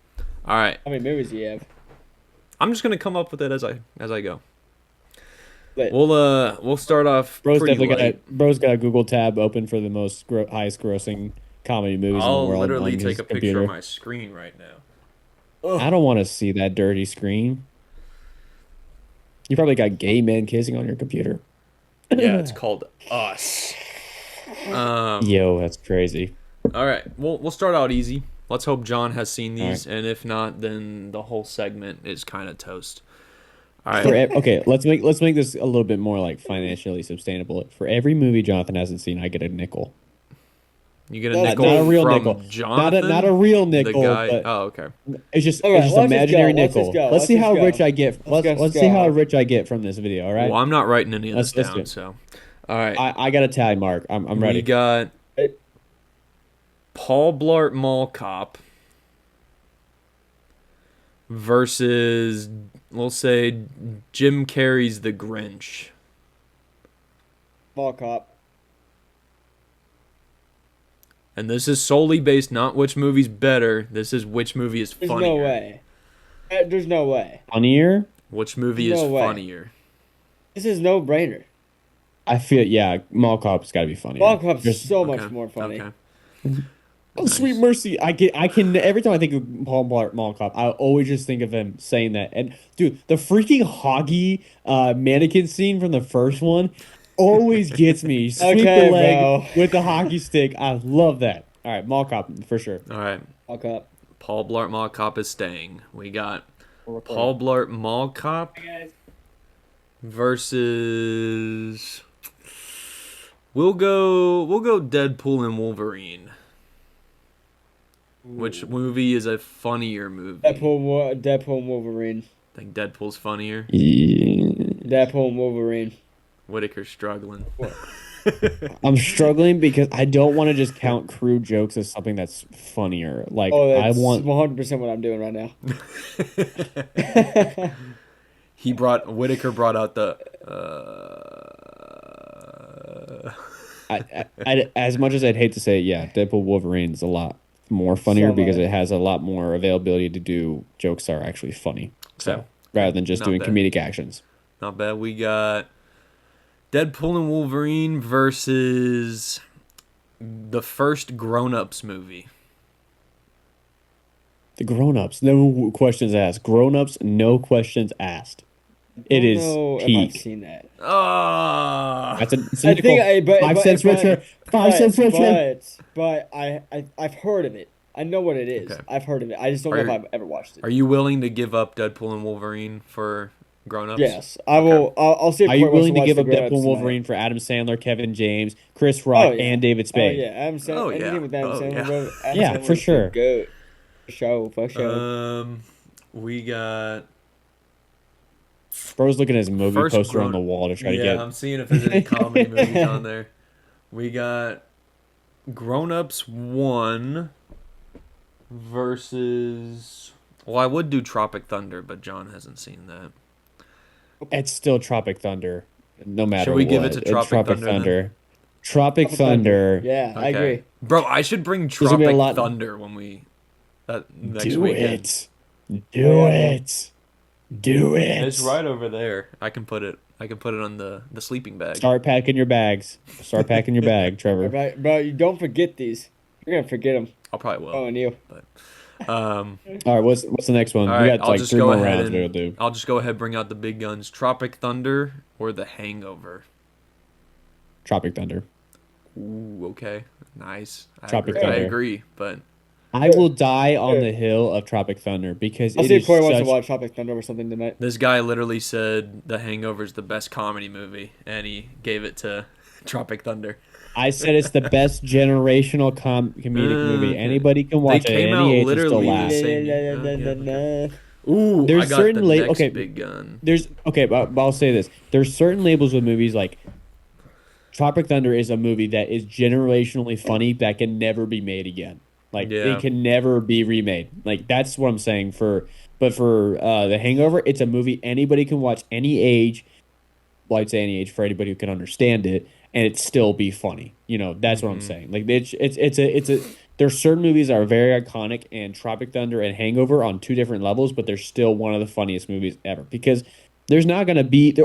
Speaker 3: All right,
Speaker 1: How many movies do you have?
Speaker 3: I'm just gonna come up with it as I go.
Speaker 1: Lit.
Speaker 3: We'll start off
Speaker 2: Bro's
Speaker 3: pretty
Speaker 2: definitely
Speaker 3: light.
Speaker 2: Bro's got a Google tab open for the most highest grossing comedy movies in the
Speaker 3: I'll
Speaker 2: world
Speaker 3: literally
Speaker 2: on
Speaker 3: take
Speaker 2: his
Speaker 3: a picture
Speaker 2: computer.
Speaker 3: of my screen right now.
Speaker 2: I don't want to see that dirty screen. You probably got gay men kissing on your computer.
Speaker 3: Yeah, it's called Us.
Speaker 2: Yo, that's crazy.
Speaker 3: All right, we'll start out easy. Let's hope John has seen
Speaker 2: All
Speaker 3: these, and if not, then the whole segment is kind of toast. All
Speaker 2: For
Speaker 3: right,
Speaker 2: okay, let's make this a little bit more like financially sustainable. For every movie Jonathan hasn't seen, I get a nickel.
Speaker 3: you get a
Speaker 1: Not
Speaker 3: nickel
Speaker 2: not a real
Speaker 3: from
Speaker 2: nickel.
Speaker 3: Jonathan,
Speaker 2: Not a real
Speaker 3: the
Speaker 2: nickel,
Speaker 3: guy.
Speaker 2: but
Speaker 3: Oh, okay.
Speaker 2: it's just
Speaker 1: All right,
Speaker 2: it's just
Speaker 1: let's just
Speaker 2: imaginary
Speaker 1: go, let's
Speaker 2: nickel.
Speaker 1: just go,
Speaker 2: Let's see
Speaker 1: let's
Speaker 2: how
Speaker 1: just
Speaker 2: rich
Speaker 1: go.
Speaker 2: I get.
Speaker 1: Let's
Speaker 2: Let's
Speaker 1: just
Speaker 2: see how
Speaker 1: go.
Speaker 2: rich I get from this video. All right,
Speaker 3: Well, I'm not writing any of this
Speaker 2: Let's do
Speaker 3: down,
Speaker 2: it.
Speaker 3: so all right.
Speaker 2: I got a tally mark. I'm
Speaker 3: We
Speaker 2: ready.
Speaker 3: got
Speaker 1: It-
Speaker 3: Paul Blart Mall Cop versus, we'll say, Jim Carrey's The Grinch.
Speaker 1: Mall Cop.
Speaker 3: And this is solely based not which movie's better. This is which movie is
Speaker 1: There's
Speaker 3: funnier.
Speaker 1: no way. There's no way.
Speaker 2: Funnier?
Speaker 3: Which movie
Speaker 1: No
Speaker 3: is
Speaker 1: way.
Speaker 3: funnier?
Speaker 1: This is no brainer.
Speaker 2: I feel Mall Cop's got to be funnier.
Speaker 1: Mall Cop's
Speaker 2: There's-
Speaker 1: so much
Speaker 3: Okay,
Speaker 1: more funny.
Speaker 3: Okay.
Speaker 2: Oh, sweet mercy! I can. Every time I think of Paul Blart Mall Cop, I always just think of him saying that. And dude, the freaking hoggy mannequin scene from the first one always gets me. Sweep
Speaker 1: Okay,
Speaker 2: the leg
Speaker 1: bro.
Speaker 2: with the hockey stick. I love that. All right, Mall Cop for sure.
Speaker 3: All right.
Speaker 1: Mall Cop.
Speaker 3: Paul Blart Mall Cop is staying. We got Paul Blart Mall Cop versus. We'll go Deadpool and Wolverine. Which movie is a funnier movie?
Speaker 1: Deadpool and Wolverine.
Speaker 3: I think Deadpool's funnier.
Speaker 2: Yeah.
Speaker 1: Deadpool and Wolverine.
Speaker 3: Whitaker's struggling.
Speaker 1: What?
Speaker 2: I'm struggling because I don't want to just count crude jokes as something that's funnier. Like
Speaker 1: Oh,
Speaker 2: I
Speaker 1: that's
Speaker 2: want
Speaker 1: 100% what I'm doing right now.
Speaker 3: Whitaker brought out the
Speaker 2: as much as I'd hate to say it, yeah, Deadpool Wolverine is a lot more funnier
Speaker 1: So
Speaker 2: because
Speaker 1: much.
Speaker 2: it has a lot more availability to do jokes that are actually funny. So
Speaker 3: Okay.
Speaker 2: rather than just
Speaker 3: Not
Speaker 2: doing
Speaker 3: bad.
Speaker 2: comedic actions.
Speaker 3: Not bad. We got Deadpool and Wolverine versus the first Grown Ups movie.
Speaker 2: The grown-ups, no questions asked. Grown-ups, no questions asked.
Speaker 1: I
Speaker 2: It
Speaker 1: don't
Speaker 2: is
Speaker 1: know if I've
Speaker 2: peak.
Speaker 1: seen that.
Speaker 3: Ah,
Speaker 2: That's a
Speaker 1: I think
Speaker 2: cynical
Speaker 1: I, but,
Speaker 2: 5 cents richer. 5 cents richer.
Speaker 1: but I've heard of it. I know what it is.
Speaker 3: Okay.
Speaker 1: I've heard of it. I just don't know if
Speaker 3: Are-
Speaker 1: I've ever watched it.
Speaker 3: are you willing to give up Deadpool and Wolverine for Grown Ups?
Speaker 1: Yes, I will. I'll see if
Speaker 2: Are you
Speaker 1: Corey wants
Speaker 2: willing to
Speaker 1: watch
Speaker 2: give
Speaker 1: the
Speaker 2: up
Speaker 1: Grown
Speaker 2: Deadpool
Speaker 1: Ups
Speaker 2: and
Speaker 1: tonight.
Speaker 2: Wolverine for Adam Sandler, Kevin James, Chris
Speaker 1: Oh
Speaker 2: Rock,
Speaker 1: yeah.
Speaker 2: and David
Speaker 1: Oh
Speaker 2: Spade?
Speaker 1: yeah, Adam Sandler.
Speaker 3: Oh, yeah.
Speaker 1: Anything with Adam
Speaker 3: Oh,
Speaker 1: Sandler,
Speaker 3: yeah.
Speaker 1: bro. Adam
Speaker 2: Yeah,
Speaker 1: Sandler
Speaker 2: for
Speaker 1: is the
Speaker 2: sure.
Speaker 1: goat. For sure.
Speaker 3: We got
Speaker 2: Bro's looking at his movie
Speaker 3: first
Speaker 2: poster on
Speaker 3: grown.
Speaker 2: the wall to try to
Speaker 3: Yeah,
Speaker 2: get.
Speaker 3: I'm seeing if there's any comedy movies on there. We got Grown Ups 1 versus. Well, I would do Tropic Thunder, but John hasn't seen that.
Speaker 2: It's still Tropic Thunder, no matter
Speaker 3: Should we
Speaker 2: what.
Speaker 3: give it to
Speaker 2: It's
Speaker 3: Tropic Thunder then?
Speaker 2: Tropic Thunder.
Speaker 1: Yeah, I
Speaker 3: Okay.
Speaker 1: agree.
Speaker 3: Bro, I should bring
Speaker 2: gonna be a
Speaker 3: Tropic
Speaker 2: lot-
Speaker 3: Thunder when we next
Speaker 2: Do
Speaker 3: weekend.
Speaker 2: it.
Speaker 1: Oh,
Speaker 2: Do
Speaker 1: yeah.
Speaker 2: it. Do it.
Speaker 3: It's right over there. I can put it on the sleeping bag.
Speaker 2: Start packing your bags. Start packing your bag, Trevor.
Speaker 1: Bro, you don't forget these. You're gonna forget them.
Speaker 3: I'll probably will.
Speaker 1: Oh, and you.
Speaker 2: All right, what's the next one?
Speaker 3: All
Speaker 2: We
Speaker 3: right,
Speaker 2: got
Speaker 3: I'll
Speaker 2: like
Speaker 3: just
Speaker 2: 3
Speaker 3: go
Speaker 2: more
Speaker 3: ahead
Speaker 2: rounds we
Speaker 3: and
Speaker 2: gotta do.
Speaker 3: I'll just go ahead and bring out the big guns. Tropic Thunder or The Hangover.
Speaker 2: Tropic Thunder.
Speaker 3: Ooh, okay, nice.
Speaker 2: Tropic
Speaker 3: I
Speaker 2: Thunder.
Speaker 3: agree, but
Speaker 2: I will die on the hill of Tropic Thunder because
Speaker 1: I'll
Speaker 2: it
Speaker 1: see if
Speaker 2: is
Speaker 1: Corey wants to
Speaker 2: such.
Speaker 1: watch Tropic Thunder or something tonight.
Speaker 3: this guy literally said The Hangover is the best comedy movie, and he gave it to Tropic Thunder.
Speaker 2: I said it's the best generational comedic movie. Anybody can watch it at
Speaker 3: came out
Speaker 2: any age and still
Speaker 3: literally
Speaker 2: laugh.
Speaker 3: the same year. Okay. Ooh,
Speaker 2: There's
Speaker 3: I got
Speaker 2: certain
Speaker 3: the
Speaker 2: la-
Speaker 3: next
Speaker 2: okay.
Speaker 3: big gun.
Speaker 2: There's okay, but I'll say this: there's certain labels with movies like Tropic Thunder is a movie that is generationally funny that can never be made again. Like
Speaker 3: Yeah.
Speaker 2: it can never be remade. Like that's what I'm saying but for The Hangover, it's a movie anybody can watch any age. Well, I'd say any age for anybody who can understand it, and it still be funny. You know, that's what I'm saying. Like it's a there's certain movies that are very iconic, and Tropic Thunder and Hangover on 2 different levels, but they're still one of the funniest movies ever because there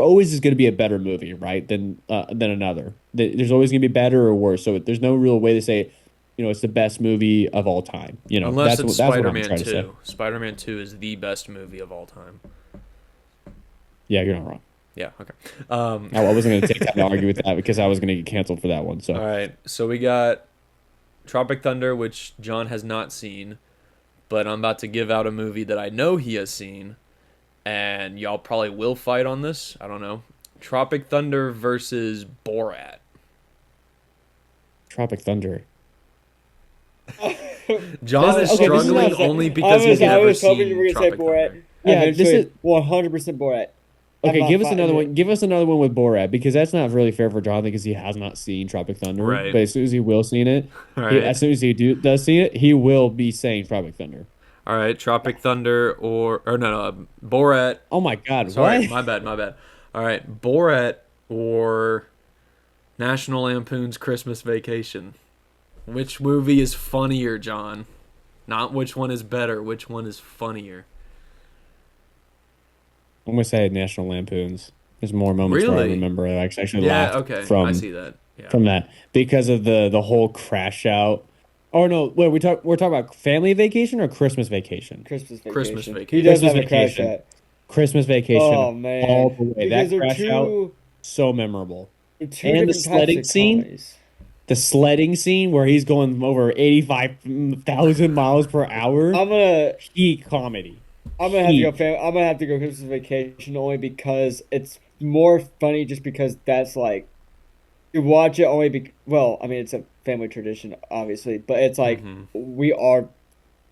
Speaker 2: always is going to be a better movie, right, than another. There's always going to be better or worse. So there's no real way to say, it's the best movie of all time.
Speaker 3: Unless it's
Speaker 2: that's what I'm
Speaker 3: Spider-Man
Speaker 2: trying to say.
Speaker 3: 2. Spider-Man 2 is the best movie of all time.
Speaker 2: Yeah, you're not wrong.
Speaker 3: Yeah, okay.
Speaker 2: I wasn't going to take time to argue with that because I was going to get canceled for that one. So
Speaker 3: All right, so we got Tropic Thunder, which John has not seen, but I'm about to give out a movie that I know he has seen, and y'all probably will fight on this. I don't know. Tropic Thunder versus Borat.
Speaker 2: Tropic Thunder.
Speaker 3: John is
Speaker 2: Okay, this is
Speaker 3: struggling
Speaker 2: not-
Speaker 3: only because he's never
Speaker 1: was hoping you
Speaker 3: seen
Speaker 1: were gonna say
Speaker 3: Tropic
Speaker 1: Borat.
Speaker 3: Thunder.
Speaker 2: Yeah, this
Speaker 1: Eventually,
Speaker 2: is
Speaker 1: 100% Borat. I'm
Speaker 2: okay.
Speaker 1: not
Speaker 2: Give us
Speaker 1: fighting
Speaker 2: another
Speaker 1: it.
Speaker 2: one. Give us another one with Borat because that's not really fair for Jonathan because he has not seen Tropic Thunder.
Speaker 3: Right.
Speaker 2: But as soon as he will seen it,
Speaker 3: All right.
Speaker 2: as soon as he does see it, he will be saying Tropic Thunder.
Speaker 3: All right, Tropic Thunder or no, Borat.
Speaker 2: Oh my God!
Speaker 3: Sorry,
Speaker 2: What?
Speaker 3: my bad. All right, Borat or National Lampoon's Christmas Vacation. Which movie is funnier, John? Not which one is better. Which one is funnier?
Speaker 2: I'm gonna say National Lampoons. There's more moments where I
Speaker 3: Really?
Speaker 2: remember I actually
Speaker 3: Yeah,
Speaker 2: laughed
Speaker 3: okay,
Speaker 2: from
Speaker 3: I see that. Yeah.
Speaker 2: from that because of the whole crash out. Oh no! Wait, we're talking about family vacation or Christmas vacation?
Speaker 1: Christmas Vacation.
Speaker 3: Christmas
Speaker 1: He
Speaker 3: Vacation.
Speaker 1: does
Speaker 2: Christmas
Speaker 1: have a crash
Speaker 2: Vacation.
Speaker 1: out.
Speaker 2: Christmas vacation.
Speaker 1: Oh man,
Speaker 2: all the way.
Speaker 1: Because
Speaker 2: That
Speaker 1: they're
Speaker 2: crash out
Speaker 1: two
Speaker 2: so memorable.
Speaker 1: two
Speaker 2: And the
Speaker 1: different types
Speaker 2: sledding
Speaker 1: of
Speaker 2: scene?
Speaker 1: comedies.
Speaker 2: The sledding scene where he's going over 85,000 miles per hour.
Speaker 1: I'm gonna
Speaker 2: Peak comedy.
Speaker 1: I'm gonna have to go Christmas Vacation only because it's more funny. Just because that's like you watch it only. Well, I mean it's a family tradition, obviously, but it's like we are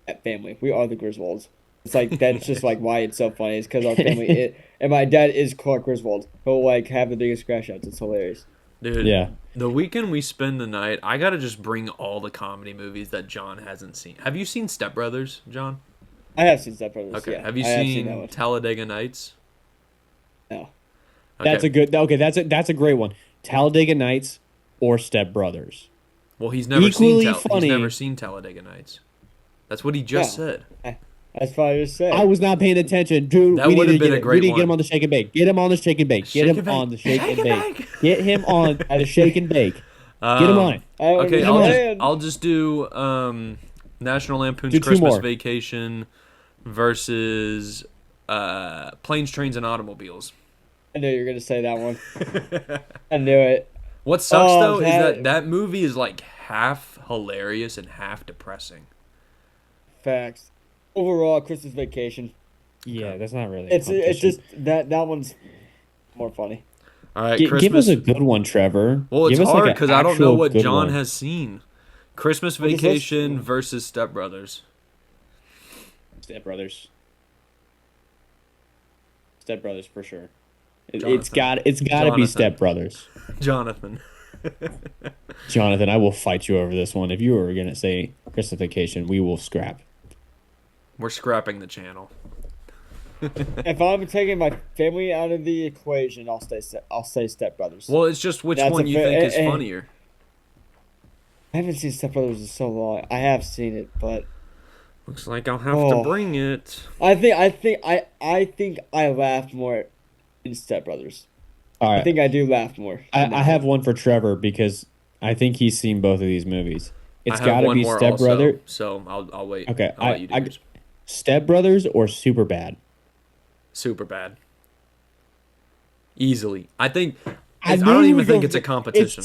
Speaker 1: that family. We are the Griswolds. It's like that's just like why it's so funny. It's because our family and my dad is Clark Griswold. He'll like have the biggest crash outs. It's hilarious.
Speaker 3: Dude,
Speaker 2: Yeah.
Speaker 3: the weekend we spend the night, I gotta just bring all the comedy movies that John hasn't seen. Have you seen Step Brothers, John?
Speaker 1: I have seen Step Brothers.
Speaker 3: Okay.
Speaker 1: Yeah,
Speaker 3: Have you
Speaker 1: I have seen that
Speaker 3: seen
Speaker 1: one.
Speaker 3: Talladega Nights?
Speaker 1: No.
Speaker 2: That's
Speaker 3: Okay.
Speaker 2: a good. Okay, that's a great one. Talladega Nights or Step Brothers.
Speaker 3: Well, he's never
Speaker 2: Equally
Speaker 3: seen he's
Speaker 2: funny.
Speaker 3: never seen Talladega Nights. That's what he just
Speaker 1: No.
Speaker 3: said.
Speaker 1: That's what I just said.
Speaker 2: I was not paying attention, dude.
Speaker 3: That
Speaker 2: We need
Speaker 3: would've
Speaker 2: to
Speaker 3: been
Speaker 2: get
Speaker 3: a
Speaker 2: it.
Speaker 3: great
Speaker 2: We need to get him
Speaker 3: one.
Speaker 2: on the shake and bake. Get him on the shake and bake. Get
Speaker 3: Shake
Speaker 2: him
Speaker 3: and bake.
Speaker 2: on the shake and bake.
Speaker 3: bake.
Speaker 2: Get him on the shake and bake. Get him on it.
Speaker 1: I
Speaker 3: Okay,
Speaker 1: understand.
Speaker 3: I'll just do National Lampoon's
Speaker 2: Do two
Speaker 3: Christmas
Speaker 2: more.
Speaker 3: Vacation versus Planes, Trains, and Automobiles.
Speaker 1: I knew you were gonna say that one. I knew it.
Speaker 3: What sucks
Speaker 1: Oh,
Speaker 3: though is
Speaker 1: that-
Speaker 3: that movie is like half hilarious and half depressing.
Speaker 1: Facts. Overall, Christmas Vacation.
Speaker 2: Yeah, that's not really.
Speaker 1: It's just that one's more funny.
Speaker 3: All right,
Speaker 2: Give
Speaker 3: Christmas.
Speaker 2: us a good one, Trevor.
Speaker 3: Well, it's
Speaker 2: Give us, like,
Speaker 3: hard
Speaker 2: an
Speaker 3: because I don't know
Speaker 2: actual
Speaker 3: what
Speaker 2: good
Speaker 3: John
Speaker 2: one.
Speaker 3: has seen. Christmas
Speaker 1: Well, just
Speaker 3: Vacation
Speaker 1: let's-
Speaker 3: versus Step Brothers.
Speaker 2: Step Brothers. Step Brothers for sure. It's
Speaker 3: Jonathan.
Speaker 2: got to be
Speaker 3: Jonathan.
Speaker 2: Step Brothers.
Speaker 3: Jonathan.
Speaker 2: Jonathan, I will fight you over this one. If you were gonna say Christmas Vacation, we will scrap.
Speaker 3: We're scrapping the channel.
Speaker 1: If I'm taking my family out of the equation, I'll say Step Brothers.
Speaker 3: Well, it's just which
Speaker 1: That's
Speaker 3: one
Speaker 1: a
Speaker 3: you
Speaker 1: fair-
Speaker 3: think is
Speaker 1: eh, eh.
Speaker 3: funnier.
Speaker 1: I haven't seen Step Brothers in so long. I have seen it, but
Speaker 3: Looks like I'll have to
Speaker 1: Oh.
Speaker 3: bring it.
Speaker 1: I think I laughed more in Step Brothers.
Speaker 2: All
Speaker 1: I
Speaker 2: right,
Speaker 1: think I do laugh more.
Speaker 2: I have one for Trevor because I think he's seen both of these movies. It's
Speaker 3: I have
Speaker 2: got to
Speaker 3: one
Speaker 2: be
Speaker 3: more
Speaker 2: Step
Speaker 3: also,
Speaker 2: Brother,
Speaker 3: so I'll wait.
Speaker 2: Okay,
Speaker 3: I'll let you do
Speaker 2: I-
Speaker 3: yours.
Speaker 2: Step Brothers, or Super Bad.
Speaker 3: Super bad. Easily, I think.
Speaker 2: I
Speaker 3: I
Speaker 2: knew
Speaker 3: don't
Speaker 2: you
Speaker 3: even
Speaker 2: were
Speaker 3: think
Speaker 2: gonna
Speaker 3: it's a
Speaker 2: say-
Speaker 3: competition.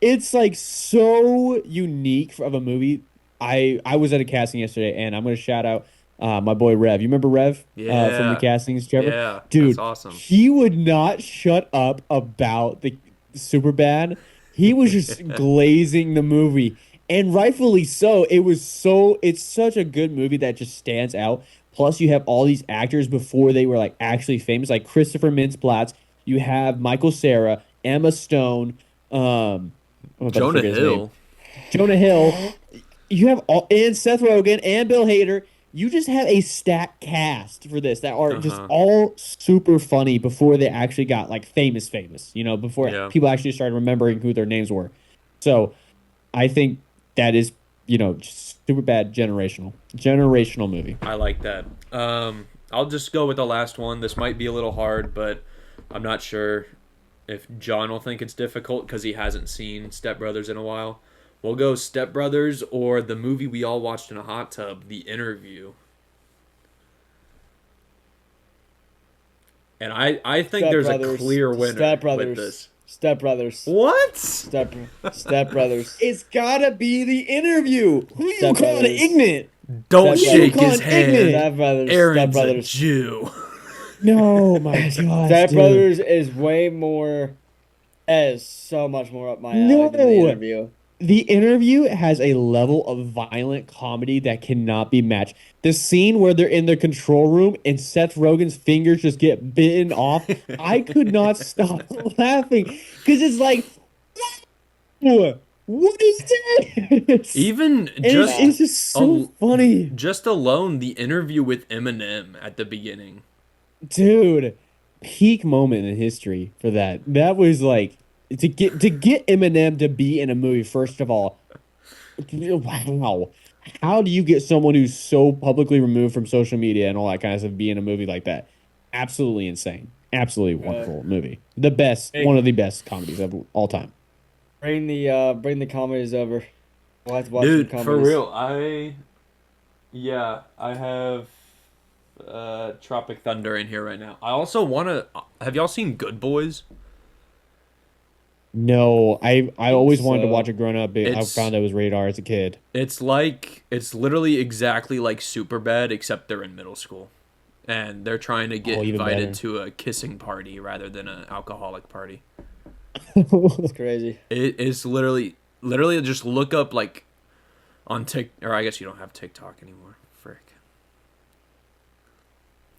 Speaker 2: It's like so unique of a movie. I was at a casting yesterday, and I'm gonna shout out my boy Rev. You remember Rev? From the
Speaker 3: Yeah.
Speaker 2: castings, Trevor.
Speaker 3: Yeah,
Speaker 2: Dude,
Speaker 3: that's awesome.
Speaker 2: He would not shut up about the Super Bad. He was just glazing the movie, and rightfully so. It's such a good movie that just stands out. Plus, you have all these actors before they were like actually famous, like Christopher Mintz-Plasse. You have Michael Cera, Emma Stone, I'm about to
Speaker 3: Jonah
Speaker 2: forget his name.
Speaker 3: Hill.
Speaker 2: Jonah Hill. You have all and Seth Rogen and Bill Hader. You just have a stacked cast for this that are just
Speaker 3: Uh-huh.
Speaker 2: all super funny before they actually got like famous. Before
Speaker 3: Yeah.
Speaker 2: people actually started remembering who their names were. So I think that is, just super bad generational movie.
Speaker 3: I like that. I'll just go with the last one. This might be a little hard, but I'm not sure if John will think it's difficult because he hasn't seen Step Brothers in a while. We'll go Step Brothers or the movie we all watched in a hot tub, The Interview. And I think
Speaker 1: Step
Speaker 3: there's
Speaker 1: Brothers,
Speaker 3: a clear winner
Speaker 1: Step
Speaker 3: with
Speaker 1: Brothers.
Speaker 3: this.
Speaker 1: Step Brothers.
Speaker 3: What?
Speaker 1: Step Brothers.
Speaker 2: It's gotta be The Interview. Who you
Speaker 1: Step
Speaker 2: calling
Speaker 1: Brothers.
Speaker 2: ignorant?
Speaker 3: Don't
Speaker 1: Step
Speaker 3: shake
Speaker 2: Brothers.
Speaker 3: his
Speaker 2: Come on, ignorant.
Speaker 3: hand.
Speaker 1: Step Brothers. Step
Speaker 3: Aaron's a
Speaker 1: Brothers.
Speaker 3: Jew.
Speaker 2: No, my gosh.
Speaker 1: Step
Speaker 2: dude.
Speaker 1: Brothers is way more. Is so much more up my alley than The
Speaker 2: No.
Speaker 1: Interview.
Speaker 2: The Interview has a level of violent comedy that cannot be matched. The scene where they're in the control room and Seth Rogen's fingers just get bitten off, I could not stop laughing because it's like, what is this?
Speaker 3: Even
Speaker 2: And
Speaker 3: just
Speaker 2: it's just so funny,
Speaker 3: just alone, the interview with Eminem at the beginning.
Speaker 2: dude. Peak moment in history for that. That was like to get Eminem to be in a movie. First of all, wow. How do you get someone who's so publicly removed from social media and all that kind of stuff be in a movie like that? Absolutely insane. Absolutely wonderful movie. The best, one of the best comedies of all time.
Speaker 1: Bring the comedies over. We'll have to watch
Speaker 3: Dude,
Speaker 1: some
Speaker 3: for
Speaker 1: comedies.
Speaker 3: real, I have Tropic Thunder in here right now. I also want to. Have y'all seen Good Boys?
Speaker 2: No, I always wanted to
Speaker 1: so.
Speaker 2: watch it growing up, but I
Speaker 3: It's-
Speaker 2: found it was radar as a kid.
Speaker 3: It's literally exactly like Superbad, except they're in middle school, and they're trying to get
Speaker 2: Oh, even
Speaker 3: invited
Speaker 2: better.
Speaker 3: to a kissing party rather than an alcoholic party.
Speaker 1: It's crazy.
Speaker 3: It is literally just look up like on or I guess you don't have TikTok anymore. Frick.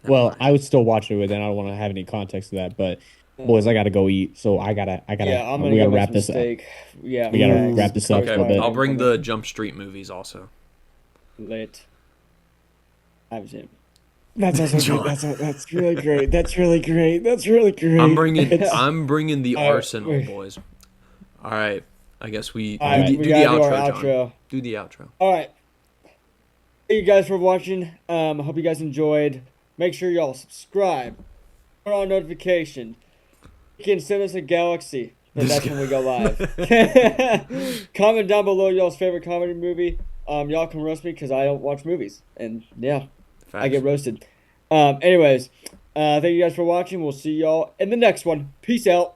Speaker 3: Never
Speaker 2: Well,
Speaker 3: mind.
Speaker 2: I would still watch it with it. I don't want to have any context to that, but boys,
Speaker 1: Uh,
Speaker 2: I gotta go eat. So
Speaker 1: yeah, I'm gonna
Speaker 2: we
Speaker 1: go
Speaker 2: gotta
Speaker 1: make
Speaker 2: wrap
Speaker 1: some
Speaker 2: this up.
Speaker 1: steak. Yeah,
Speaker 2: We gotta
Speaker 1: facts.
Speaker 2: wrap this up a
Speaker 3: Okay,
Speaker 2: little bit.
Speaker 3: I'll bring the Jump Street movies also.
Speaker 1: Lit. I was in.
Speaker 2: That's also
Speaker 3: John.
Speaker 2: good. That's really great. That's really great. That's really great. It's
Speaker 3: I'm bringing the
Speaker 1: All right,
Speaker 3: arsenal, boys. All right, I guess we
Speaker 1: all right,
Speaker 3: do
Speaker 1: we
Speaker 3: the
Speaker 1: gotta do our
Speaker 3: outro, John.
Speaker 1: outro.
Speaker 3: Do the outro.
Speaker 1: All right. Thank you guys for watching. I hope you guys enjoyed. Make sure y'all subscribe. Turn on notification. You can send us a galaxy. And that's when we go live. Comment down below y'all's favorite comedy movie. Y'all can roast me because I don't watch movies. And yeah, I get roasted. Anyways, thank you guys for watching. We'll see y'all in the next one. Peace out.